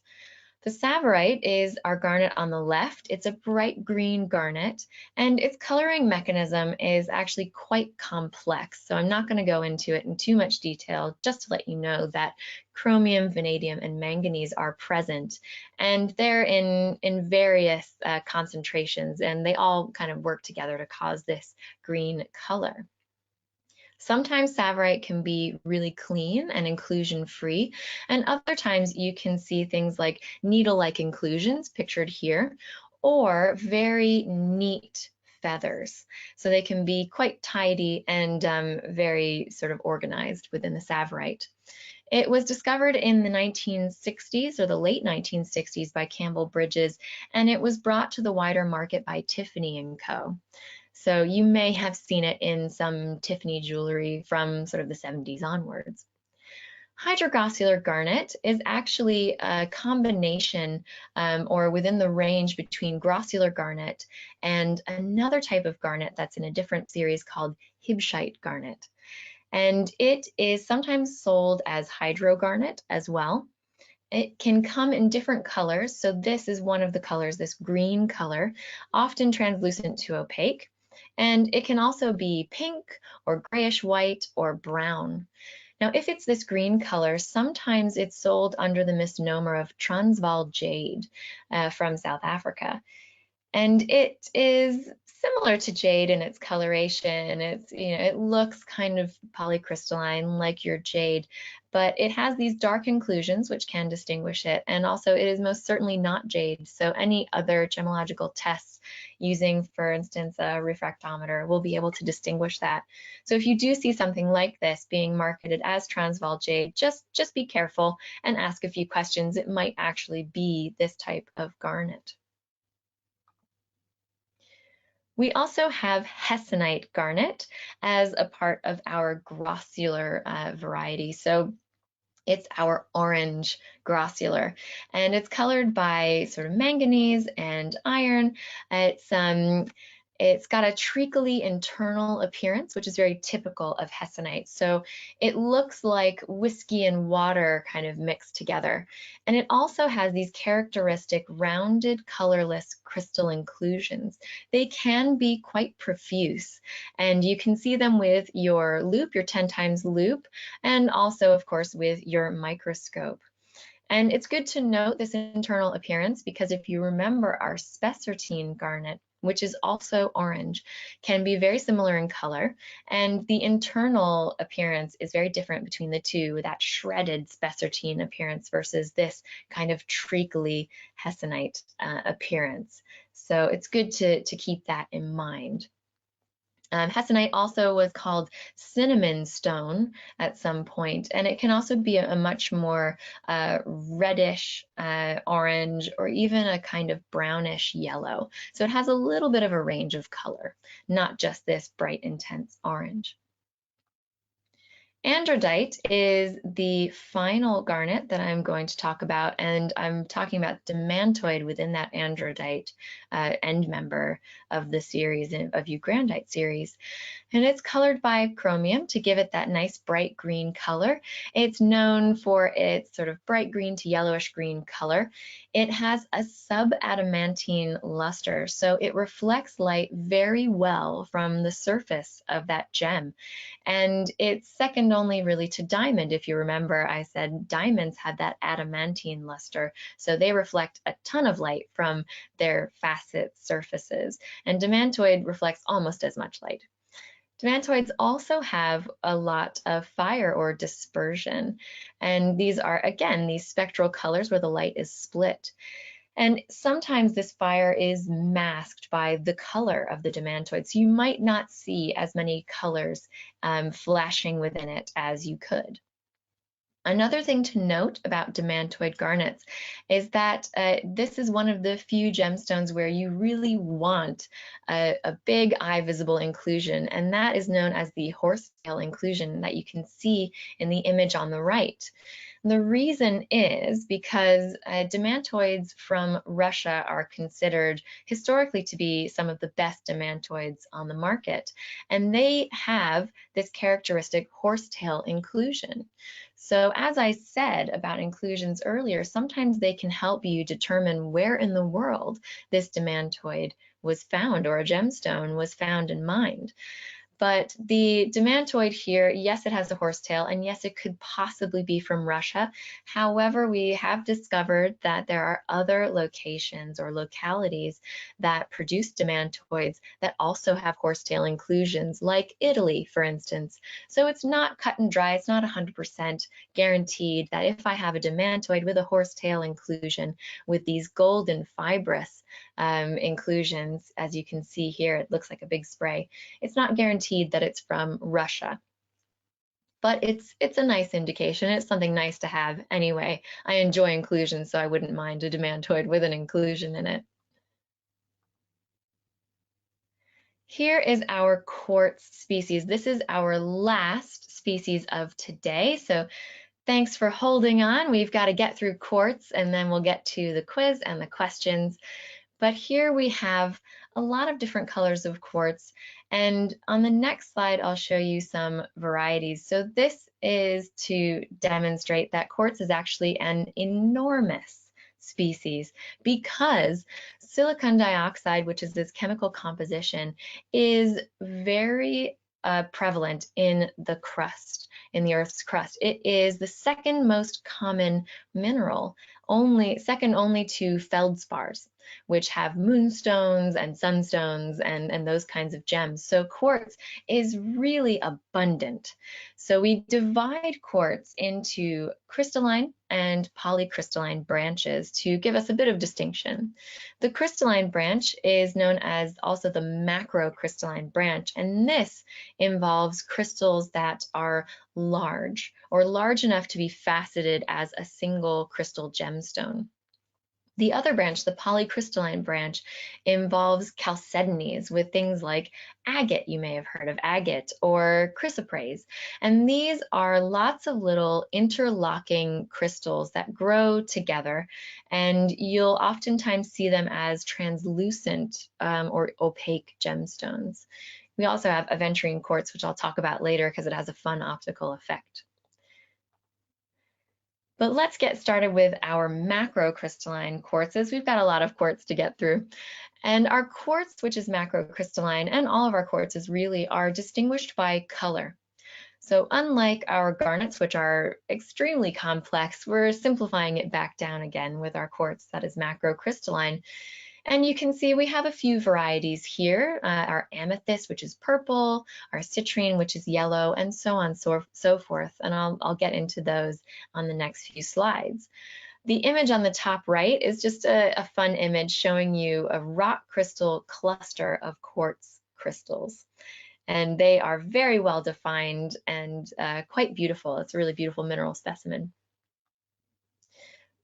The tsavorite is our garnet on the left. It's a bright green garnet, and its coloring mechanism is actually quite complex. So I'm not going to go into it in too much detail, just to let you know that chromium, vanadium, and manganese are present, and they're in various concentrations, and they all kind of work together to cause this green color. Sometimes tsavorite can be really clean and inclusion-free, and other times you can see things like needle-like inclusions, pictured here, or very neat feathers. So they can be quite tidy and very sort of organized within the Tsavorite. It was discovered in the 1960s or the late 1960s by Campbell Bridges, and it was brought to the wider market by Tiffany & Co. So you may have seen it in some Tiffany jewelry from sort of the 70s onwards. Hydroglossular garnet is actually a combination or within the range between grossular garnet and another type of garnet that's in a different series called Hibschite garnet. And it is sometimes sold as hydro garnet as well. It can come in different colors. So this is one of the colors, this green color, often translucent to opaque. And it can also be pink or grayish white or brown. Now, if it's this green color, sometimes it's sold under the misnomer of Transvaal jade from South Africa. And it is similar to jade in its coloration. It's, it looks kind of polycrystalline like your jade, but it has these dark inclusions which can distinguish it. And also it is most certainly not jade. So any other gemological tests using, for instance, a refractometer will be able to distinguish that. So if you do see something like this being marketed as Transvaal jade, just be careful and ask a few questions. It might actually be this type of garnet. We also have hessonite garnet as a part of our grossular variety. So it's our orange grossular, and it's colored by sort of manganese and iron. It's got a treacly internal appearance, which is very typical of hessonite. So it looks like whiskey and water kind of mixed together. And it also has these characteristic rounded, colorless crystal inclusions. They can be quite profuse, and you can see them with your loupe, your 10 times loupe, and also, of course, with your microscope. And it's good to note this internal appearance because if you remember our spessartine garnet, which is also orange, can be very similar in color, and the internal appearance is very different between the two, that shredded spessartine appearance versus this kind of treacly hessonite appearance. So it's good to keep that in mind. Hessonite also was called cinnamon stone at some point, and it can also be a much more reddish orange or even a kind of brownish yellow. So it has a little bit of a range of color, not just this bright, intense orange. Androdite is the final garnet that I'm going to talk about, and I'm talking about demantoid within that androdite end member of the series, of eugrandite series. And it's colored by chromium to give it that nice bright green color. It's known for its sort of bright green to yellowish green color. It has a sub-adamantine luster, so it reflects light very well from the surface of that gem. And it's second only really to diamond. If you remember, I said diamonds had that adamantine luster, so they reflect a ton of light from their facet surfaces. And demantoid reflects almost as much light. Demantoids also have a lot of fire or dispersion, and these are, again, these spectral colors where the light is split. And sometimes this fire is masked by the color of the demantoid, so you might not see as many colors flashing within it as you could. Another thing to note about demantoid garnets is that this is one of the few gemstones where you really want a big eye visible inclusion, and that is known as the horsetail inclusion that you can see in the image on the right. The reason is because demantoids from Russia are considered historically to be some of the best demantoids on the market, and they have this characteristic horsetail inclusion. So as I said about inclusions earlier, sometimes they can help you determine where in the world this demantoid was found or a gemstone was found and mined. But the demantoid here, yes, it has a horsetail, and yes, it could possibly be from Russia. However, we have discovered that there are other locations or localities that produce demantoids that also have horsetail inclusions, like Italy, for instance. So it's not cut and dry. It's not 100% guaranteed that if I have a demantoid with a horsetail inclusion with these golden fibrous inclusions. As you can see here, it looks like a big spray. It's not guaranteed that it's from Russia, but it's a nice indication. It's something nice to have anyway. I enjoy inclusions, so I wouldn't mind a demantoid with an inclusion in it. Here is our quartz species. This is our last species of today. So thanks for holding on. We've got to get through quartz and then we'll get to the quiz and the questions. But here we have a lot of different colors of quartz. And on the next slide, I'll show you some varieties. So this is to demonstrate that quartz is actually an enormous species because silicon dioxide, which is this chemical composition, is very prevalent in the crust, in the Earth's crust. It is the second most common mineral, second only to feldspars, which have moonstones and sunstones and those kinds of gems. So quartz is really abundant. So we divide quartz into crystalline and polycrystalline branches to give us a bit of distinction. The crystalline branch is known as also the macrocrystalline branch, and this involves crystals that are large or large enough to be faceted as a single crystal gemstone. The other branch, the polycrystalline branch, involves chalcedonies with things like agate. You may have heard of agate, or chrysoprase. And these are lots of little interlocking crystals that grow together, and you'll oftentimes see them as translucent or opaque gemstones. We also have aventurine quartz, which I'll talk about later because it has a fun optical effect. But let's get started with our macrocrystalline quartzes. We've got a lot of quartz to get through. And our quartz, which is macrocrystalline, and all of our quartzes really are distinguished by color. So unlike our garnets, which are extremely complex, we're simplifying it back down again with our quartz that is macrocrystalline. And you can see we have a few varieties here, our amethyst, which is purple, our citrine, which is yellow, and so on so forth. And I'll get into those on the next few slides. The image on the top right is just a fun image showing you a rock crystal cluster of quartz crystals. And they are very well defined and quite beautiful. It's a really beautiful mineral specimen.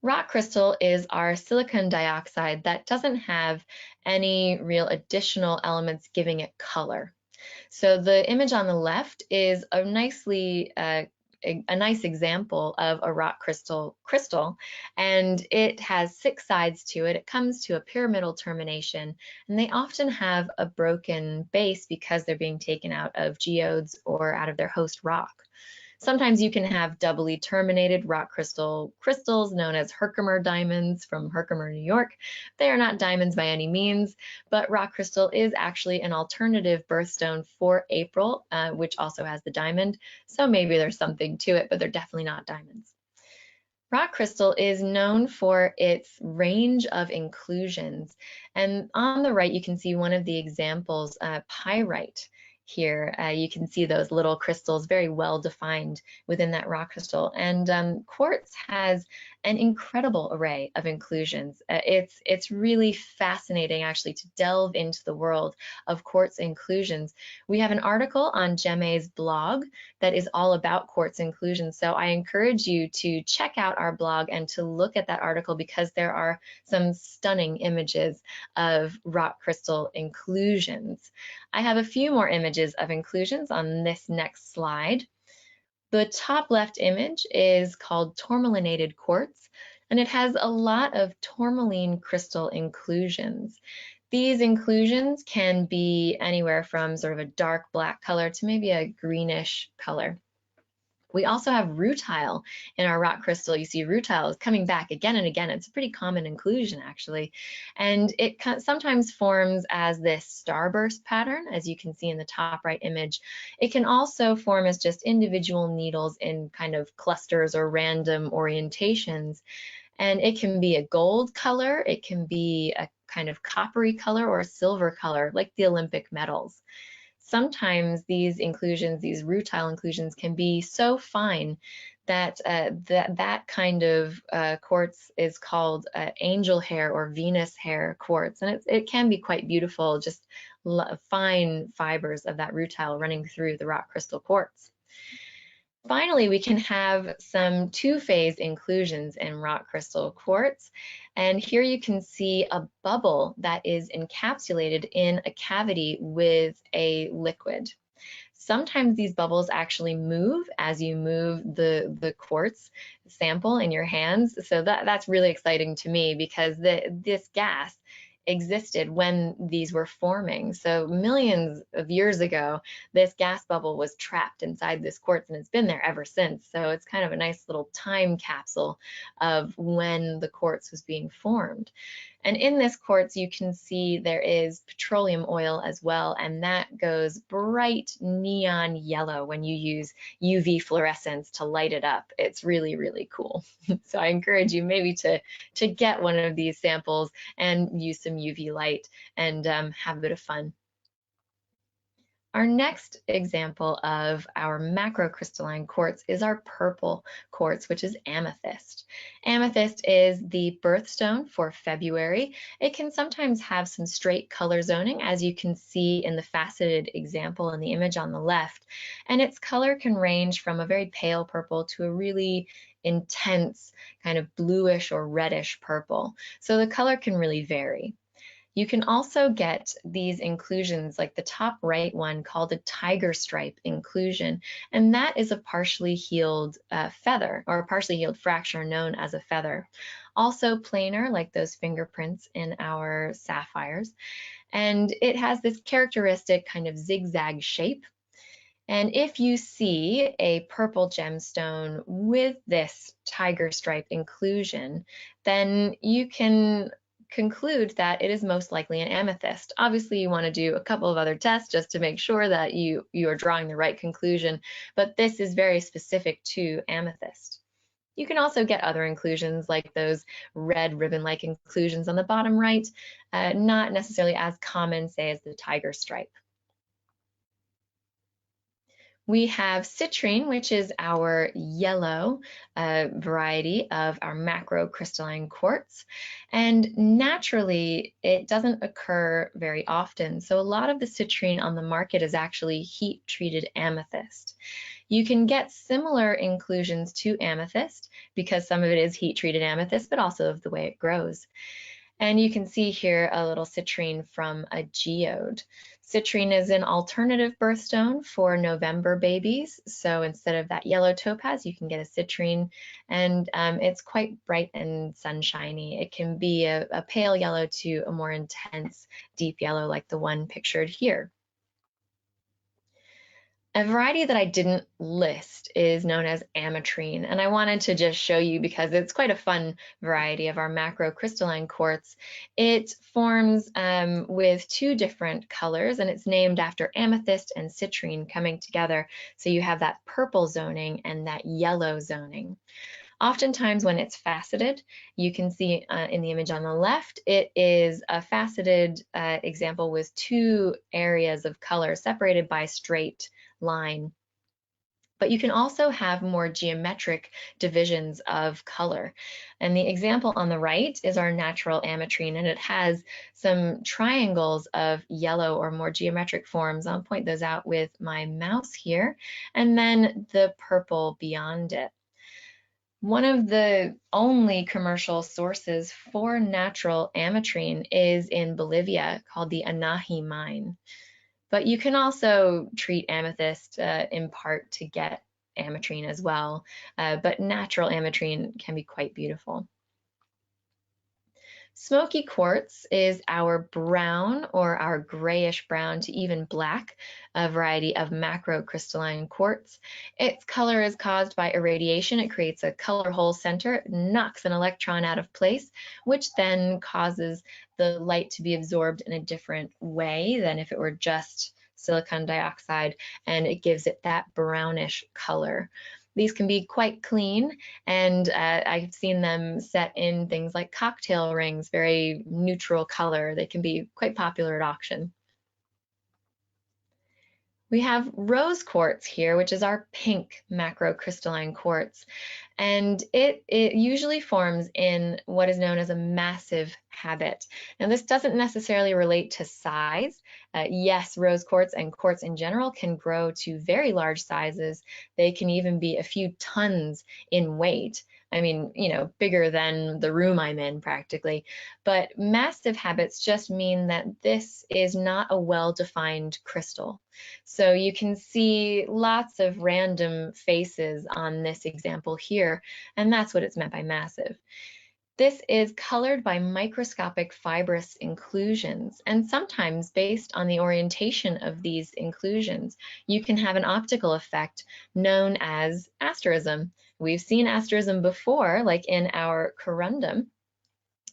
Rock crystal is our silicon dioxide that doesn't have any real additional elements giving it color. So the image on the left is a nice example of a rock crystal, and it has 6 sides to it. It comes to a pyramidal termination, and they often have a broken base because they're being taken out of geodes or out of their host rock. Sometimes you can have doubly terminated rock crystals known as Herkimer diamonds from Herkimer, New York. They are not diamonds by any means, but rock crystal is actually an alternative birthstone for April, which also has the diamond. So maybe there's something to it, but they're definitely not diamonds. Rock crystal is known for its range of inclusions. And on the right, you can see one of the examples, pyrite. Here, you can see those little crystals very well defined within that rock crystal. And quartz has an incredible array of inclusions. It's really fascinating actually to delve into the world of quartz inclusions. We have an article on Gemme's blog that is all about quartz inclusions. So I encourage you to check out our blog and to look at that article because there are some stunning images of rock crystal inclusions. I have a few more images of inclusions on this next slide. The top left image is called tourmalinated quartz, and it has a lot of tourmaline crystal inclusions. These inclusions can be anywhere from sort of a dark black color to maybe a greenish color. We also have rutile in our rock crystal. You see rutile is coming back again and again. It's a pretty common inclusion actually. And it sometimes forms as this starburst pattern, as you can see in the top right image. It can also form as just individual needles in kind of clusters or random orientations. And it can be a gold color, it can be a kind of coppery color or a silver color, like the Olympic medals. Sometimes these inclusions, these rutile inclusions, can be so fine that kind of quartz is called angel hair or Venus hair quartz, and it can be quite beautiful, just fine fibers of that rutile running through the rock crystal quartz. Finally, we can have some two-phase inclusions in rock crystal quartz. And here you can see a bubble that is encapsulated in a cavity with a liquid. Sometimes these bubbles actually move as you move the quartz sample in your hands. So that's really exciting to me, because this gas existed when these were forming. So millions of years ago, this gas bubble was trapped inside this quartz, and it's been there ever since. So it's kind of a nice little time capsule of when the quartz was being formed. And in this quartz, you can see there is petroleum oil as well, and that goes bright neon yellow when you use UV fluorescence to light it up. It's really, really cool. So I encourage you maybe to get one of these samples and use some UV light and have a bit of fun. Our next example of our macrocrystalline quartz is our purple quartz, which is amethyst. Amethyst is the birthstone for February. It can sometimes have some straight color zoning, as you can see in the faceted example in the image on the left. And its color can range from a very pale purple to a really intense kind of bluish or reddish purple. So the color can really vary. You can also get these inclusions, like the top right one called a tiger stripe inclusion, and that is a partially healed feather, or a partially healed fracture known as a feather. Also planar, like those fingerprints in our sapphires, and it has this characteristic kind of zigzag shape. And if you see a purple gemstone with this tiger stripe inclusion, then you can conclude that it is most likely an amethyst. Obviously, you want to do a couple of other tests just to make sure that you are drawing the right conclusion, but this is very specific to amethyst. You can also get other inclusions like those red ribbon-like inclusions on the bottom right, not necessarily as common, say, as the tiger stripe. We have citrine, which is our yellow variety of our macrocrystalline quartz. And naturally, it doesn't occur very often. So a lot of the citrine on the market is actually heat-treated amethyst. You can get similar inclusions to amethyst because some of it is heat-treated amethyst, but also of the way it grows. And you can see here a little citrine from a geode. Citrine is an alternative birthstone for November babies. So instead of that yellow topaz, you can get a citrine, and it's quite bright and sunshiny. It can be a pale yellow to a more intense deep yellow like the one pictured here. A variety that I didn't list is known as ametrine, and I wanted to just show you because it's quite a fun variety of our macrocrystalline quartz. It forms with two different colors, and it's named after amethyst and citrine coming together. So you have that purple zoning and that yellow zoning. Oftentimes when it's faceted, you can see in the image on the left, it is a faceted example with two areas of color separated by straight line. But you can also have more geometric divisions of color. And the example on the right is our natural ametrine, and it has some triangles of yellow or more geometric forms. I'll point those out with my mouse here, and then the purple beyond it. One of the only commercial sources for natural ametrine is in Bolivia, called the Anahi mine. But you can also treat amethyst in part to get ametrine as well, but natural ametrine can be quite beautiful. Smoky quartz is our brown or our grayish brown to even black variety of macrocrystalline quartz. Its color is caused by irradiation. It creates a color hole center, it knocks an electron out of place, which then causes the light to be absorbed in a different way than if it were just silicon dioxide, and it gives it that brownish color. These can be quite clean, and I've seen them set in things like cocktail rings, very neutral color. They can be quite popular at auction. We have rose quartz here, which is our pink macrocrystalline quartz. And it usually forms in what is known as a massive habit. Now, this doesn't necessarily relate to size. Yes, rose quartz and quartz in general can grow to very large sizes. They can even be a few tons in weight. I mean, you know, bigger than the room I'm in practically. But massive habits just mean that this is not a well-defined crystal. So you can see lots of random faces on this example here, and that's what it's meant by massive. This is colored by microscopic fibrous inclusions, and sometimes based on the orientation of these inclusions, you can have an optical effect known as asterism. We've seen asterism before, like in our corundum.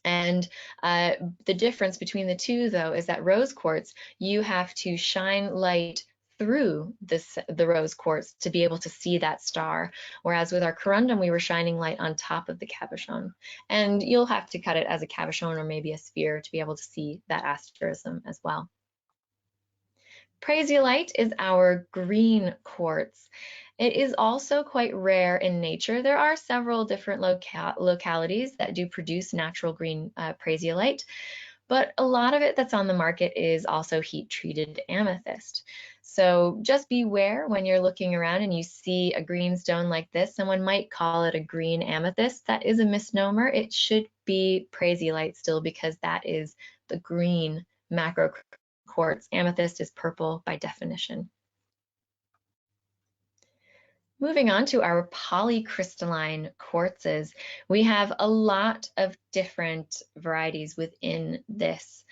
And the difference between the two, though, is that rose quartz, you have to shine light through the rose quartz to be able to see that star, whereas with our corundum, we were shining light on top of the cabochon. And you'll have to cut it as a cabochon or maybe a sphere to be able to see that asterism as well. Prasiolite is our green quartz. It is also quite rare in nature. There are several different localities that do produce natural green prasiolite, but a lot of it that's on the market is also heat-treated amethyst. So just beware when you're looking around and you see a green stone like this. Someone might call it a green amethyst. That is a misnomer. It should be prasiolite still, because that is the green macro quartz. Amethyst is purple by definition. Moving on to our polycrystalline quartzes, we have a lot of different varieties within this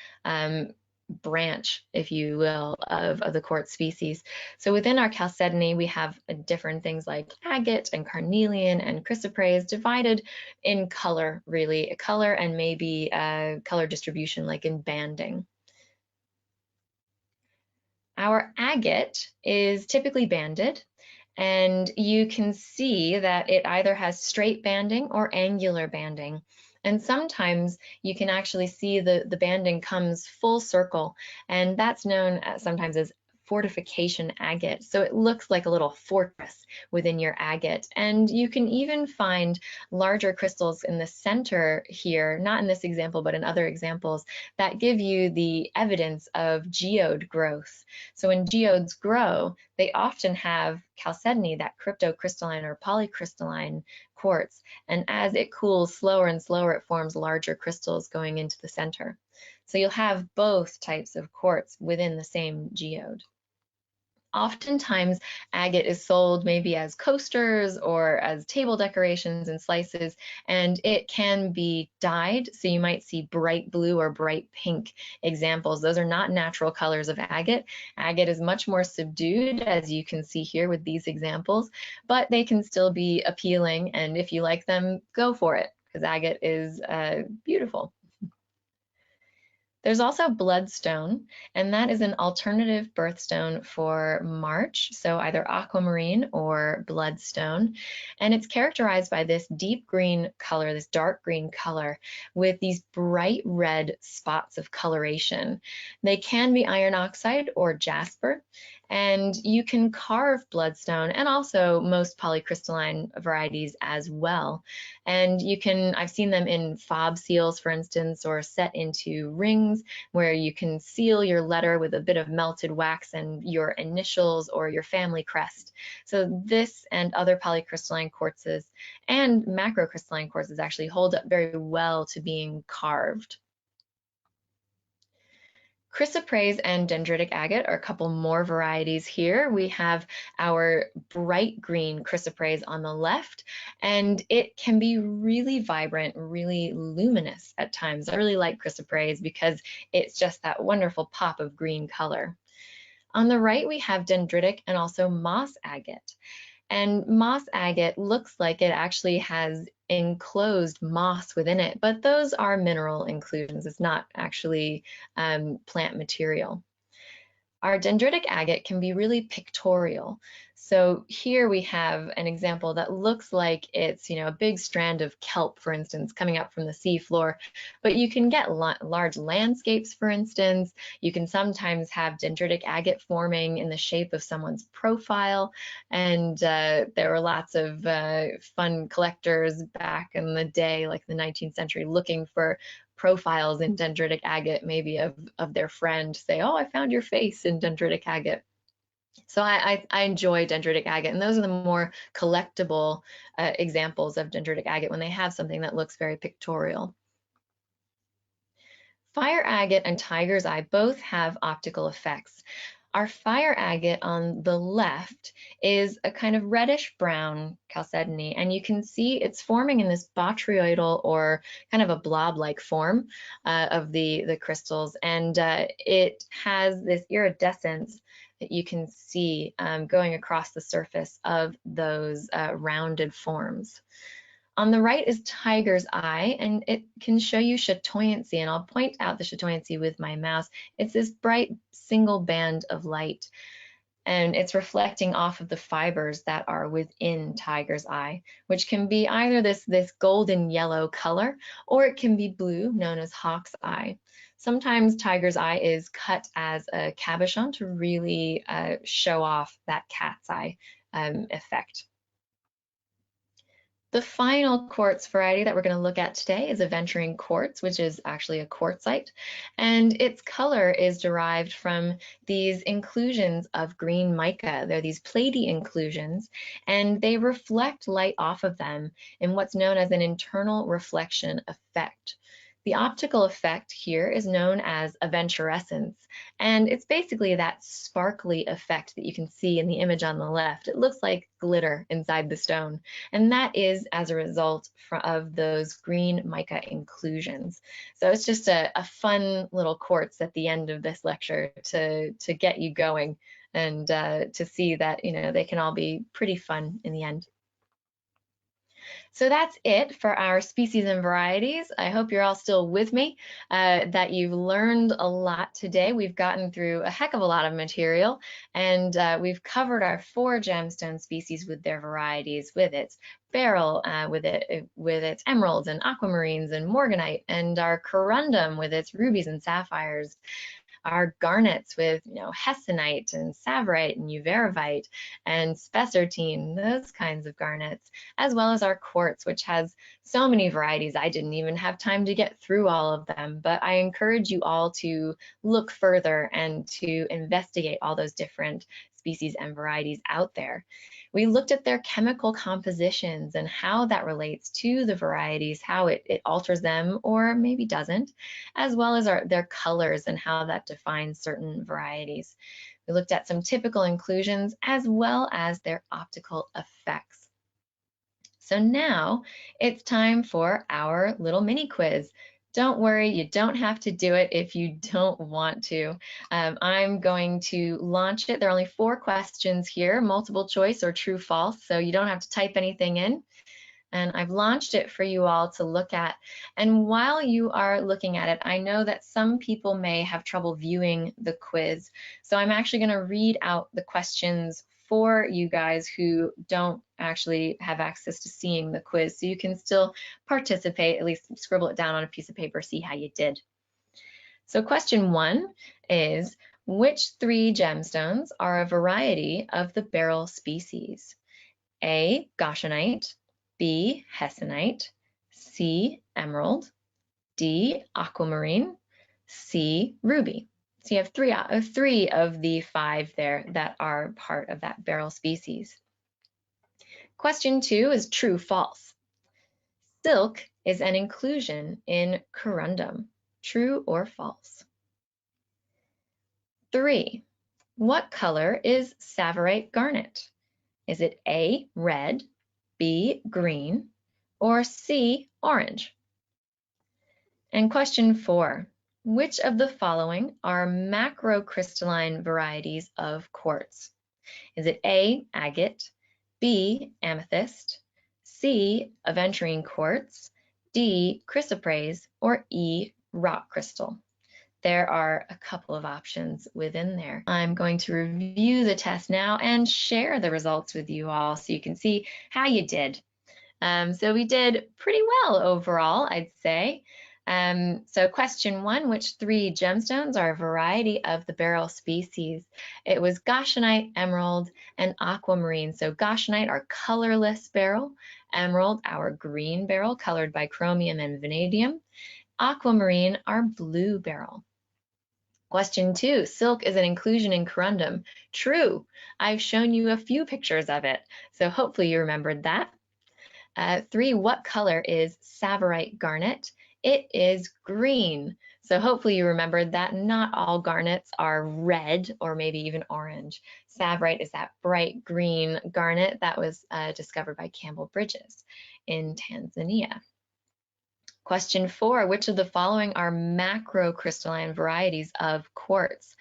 branch, if you will, of the quartz species. So within our chalcedony, we have different things like agate and carnelian and chrysoprase, divided in color, really, color and maybe color distribution, like in banding. Our agate is typically banded, and you can see that it either has straight banding or angular banding. And sometimes you can actually see the banding comes full circle, and that's known sometimes as fortification agate. So it looks like a little fortress within your agate. And you can even find larger crystals in the center here, not in this example, but in other examples, that give you the evidence of geode growth. So when geodes grow, they often have chalcedony, that cryptocrystalline or polycrystalline quartz. And as it cools slower and slower, it forms larger crystals going into the center. So you'll have both types of quartz within the same geode. Oftentimes, agate is sold maybe as coasters or as table decorations and slices, and it can be dyed. So you might see bright blue or bright pink examples. Those are not natural colors of agate. Agate is much more subdued, as you can see here with these examples, but they can still be appealing. And if you like them, go for it, because agate is beautiful. There's also bloodstone, and that is an alternative birthstone for March, so either aquamarine or bloodstone. And it's characterized by this deep green color, this dark green color, with these bright red spots of coloration. They can be iron oxide or jasper, and you can carve bloodstone and also most polycrystalline varieties as well. And you can, I've seen them in fob seals, for instance, or set into rings where you can seal your letter with a bit of melted wax and your initials or your family crest. So this and other polycrystalline quartzes and macrocrystalline quartzes actually hold up very well to being carved. Chrysoprase and dendritic agate are a couple more varieties here. We have our bright green chrysoprase on the left, and it can be really vibrant, really luminous at times. I really like chrysoprase because it's just that wonderful pop of green color. On the right, we have dendritic and also moss agate. And moss agate looks like it actually has enclosed moss within it, but those are mineral inclusions. It's not actually plant material. Our dendritic agate can be really pictorial. So here we have an example that looks like it's, a big strand of kelp, for instance, coming up from the seafloor. But you can get large landscapes, for instance. You can sometimes have dendritic agate forming in the shape of someone's profile. And there were lots of fun collectors back in the day, like the 19th century, looking for profiles in dendritic agate, maybe of their friend, say, oh, I found your face in dendritic agate. So I enjoy dendritic agate, and those are the more collectible examples of dendritic agate when they have something that looks very pictorial. Fire agate and tiger's eye both have optical effects. Our fire agate on the left is a kind of reddish brown chalcedony, and you can see it's forming in this botryoidal or kind of a blob-like form of the crystals, and it has this iridescence that you can see going across the surface of those rounded forms. On the right is tiger's eye, and it can show you chatoyancy, and I'll point out the chatoyancy with my mouse. It's this bright single band of light, and it's reflecting off of the fibers that are within tiger's eye, which can be either this golden yellow color, or it can be blue, known as hawk's eye. Sometimes tiger's eye is cut as a cabochon to really show off that cat's eye effect. The final quartz variety that we're going to look at today is aventurine quartz, which is actually a quartzite, and its color is derived from these inclusions of green mica. They're these platy inclusions, and they reflect light off of them in what's known as an internal reflection effect. The optical effect here is known as aventurescence, and it's basically that sparkly effect that you can see in the image on the left. It looks like glitter inside the stone, and that is as a result of those green mica inclusions. So it's just a fun little quartz at the end of this lecture to get you going and to see that they can all be pretty fun in the end. So that's it for our species and varieties. I hope you're all still with me, that you've learned a lot today. We've gotten through a heck of a lot of material, and we've covered our 4 gemstone species with their varieties, with its beryl, with its emeralds and aquamarines and morganite, and our corundum with its rubies and sapphires, our garnets with hessonite and tsavorite and uvarovite and spessartine, those kinds of garnets, as well as our quartz, which has so many varieties. I didn't even have time to get through all of them, but I encourage you all to look further and to investigate all those different species and varieties out there. We looked at their chemical compositions and how that relates to the varieties, how it alters them or maybe doesn't, as well as their colors and how that defines certain varieties. We looked at some typical inclusions as well as their optical effects. So now it's time for our little mini quiz. Don't worry, you don't have to do it if you don't want to. I'm going to launch it. There are only 4 questions here, multiple choice or true false, so you don't have to type anything in. And I've launched it for you all to look at. And while you are looking at it, I know that some people may have trouble viewing the quiz. So I'm actually going to read out the questions for you guys who don't actually have access to seeing the quiz. So you can still participate, at least scribble it down on a piece of paper, see how you did. So question 1 is, which 3 gemstones are a variety of the beryl species? A, goshenite, B, hessonite, C, emerald, D, aquamarine, C, ruby. So you have 3 of the 5 there that are part of that beryl species. Question 2 is true, false. Silk is an inclusion in corundum. True or false? 3, what color is tsavorite garnet? Is it A, red, B, green, or C, orange? And question 4, which of the following are macrocrystalline varieties of quartz? Is it A, agate, B, amethyst, C, aventurine quartz, D, chrysoprase, or E, rock crystal? there are a couple of options within there. I'm going to review the test now and share the results with you all so you can see how you did. So we did pretty well overall, I'd say. So question 1, which 3 gemstones are a variety of the beryl species? It was goshenite, emerald, and aquamarine. So goshenite, our colorless beryl; emerald, our green beryl colored by chromium and vanadium; aquamarine, our blue beryl. Question 2, silk is an inclusion in corundum. True. I've shown you a few pictures of it, so hopefully you remembered that. 3, what color is Tsavorite garnet? It is green. So hopefully you remembered that not all garnets are red or maybe even orange. Tsavorite is that bright green garnet that was discovered by Campbell Bridges in Tanzania. Question 4, which of the following are macrocrystalline varieties of quartz?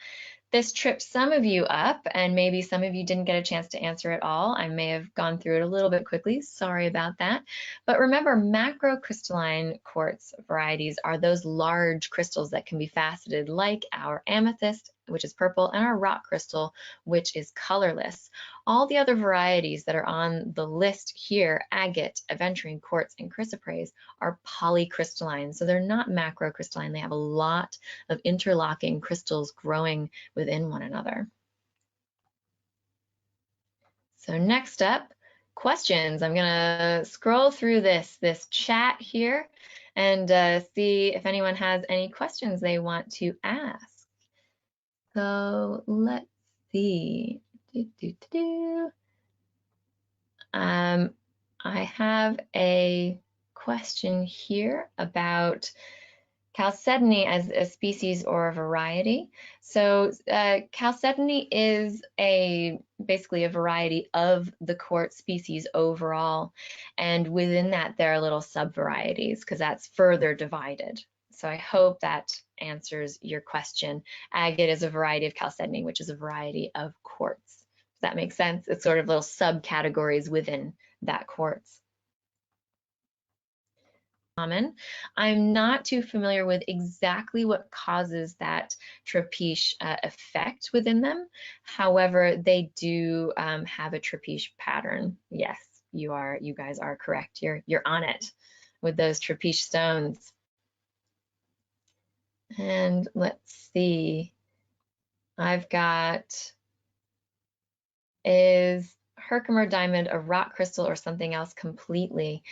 This tripped some of you up, and maybe some of you didn't get a chance to answer it all. I may have gone through it a little bit quickly. Sorry about that. But remember, macrocrystalline quartz varieties are those large crystals that can be faceted, like our amethyst, which is purple, and our rock crystal, which is colorless. All the other varieties that are on the list here, agate, aventurine, quartz, and chrysoprase, are polycrystalline. So they're not macrocrystalline. They have a lot of interlocking crystals growing within one another. So next up, questions. I'm gonna scroll through this chat here and see if anyone has any questions they want to ask. So let's see. I have a question here about chalcedony as a species or a variety. So chalcedony is basically a variety of the quartz species overall, and within that there are little sub-varieties because that's further divided. So I hope that answers your question. Agate is a variety of chalcedony, which is a variety of quartz. Does that make sense? It's sort of little subcategories within that quartz. I'm not too familiar with exactly what causes that trapeche effect within them. However, they do have a trapeche pattern. Yes, you guys are correct. You're on it with those trapeche stones. And let's see. I've got, is Herkimer diamond a rock crystal or something else completely?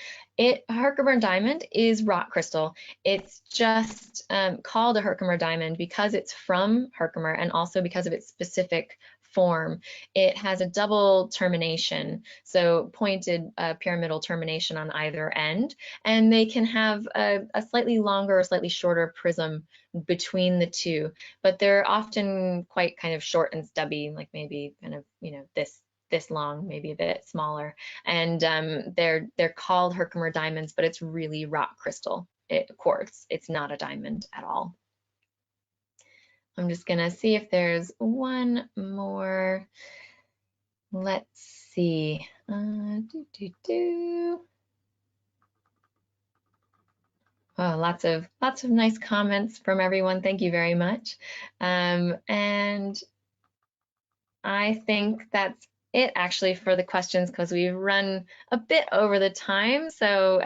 Herkimer diamond is rock crystal. It's just called a Herkimer diamond because it's from Herkimer and also because of its specific form. It has a double termination, so pointed pyramidal termination on either end, and they can have a slightly longer or slightly shorter prism between the two, but they're often quite kind of short and stubby, like maybe kind of, this long, maybe a bit smaller, and they're called Herkimer diamonds, but it's really rock crystal, quartz. It's not a diamond at all. I'm just gonna see if there's one more. Let's see. Oh, lots of nice comments from everyone. Thank you very much. And I think that's it actually for the questions because we've run a bit over the time. So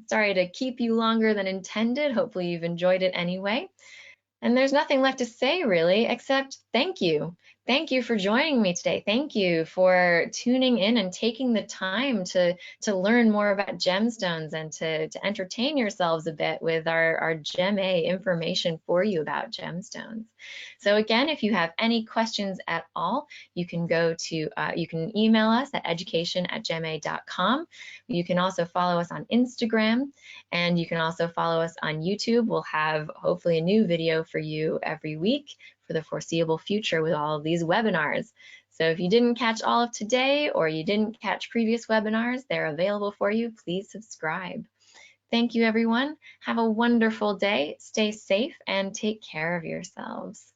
sorry to keep you longer than intended. Hopefully you've enjoyed it anyway. And there's nothing left to say really, except thank you. Thank you for joining me today. Thank you for tuning in and taking the time to learn more about gemstones and to entertain yourselves a bit with our Gem A information for you about gemstones. So again, if you have any questions at all, you can go to, you can email us at education@gema.com. You can also follow us on Instagram, and you can also follow us on YouTube. We'll have hopefully a new video for you every week for the foreseeable future with all of these webinars. So if you didn't catch all of today or you didn't catch previous webinars, they're available for you. Please subscribe. Thank you, everyone. Have a wonderful day. Stay safe and take care of yourselves.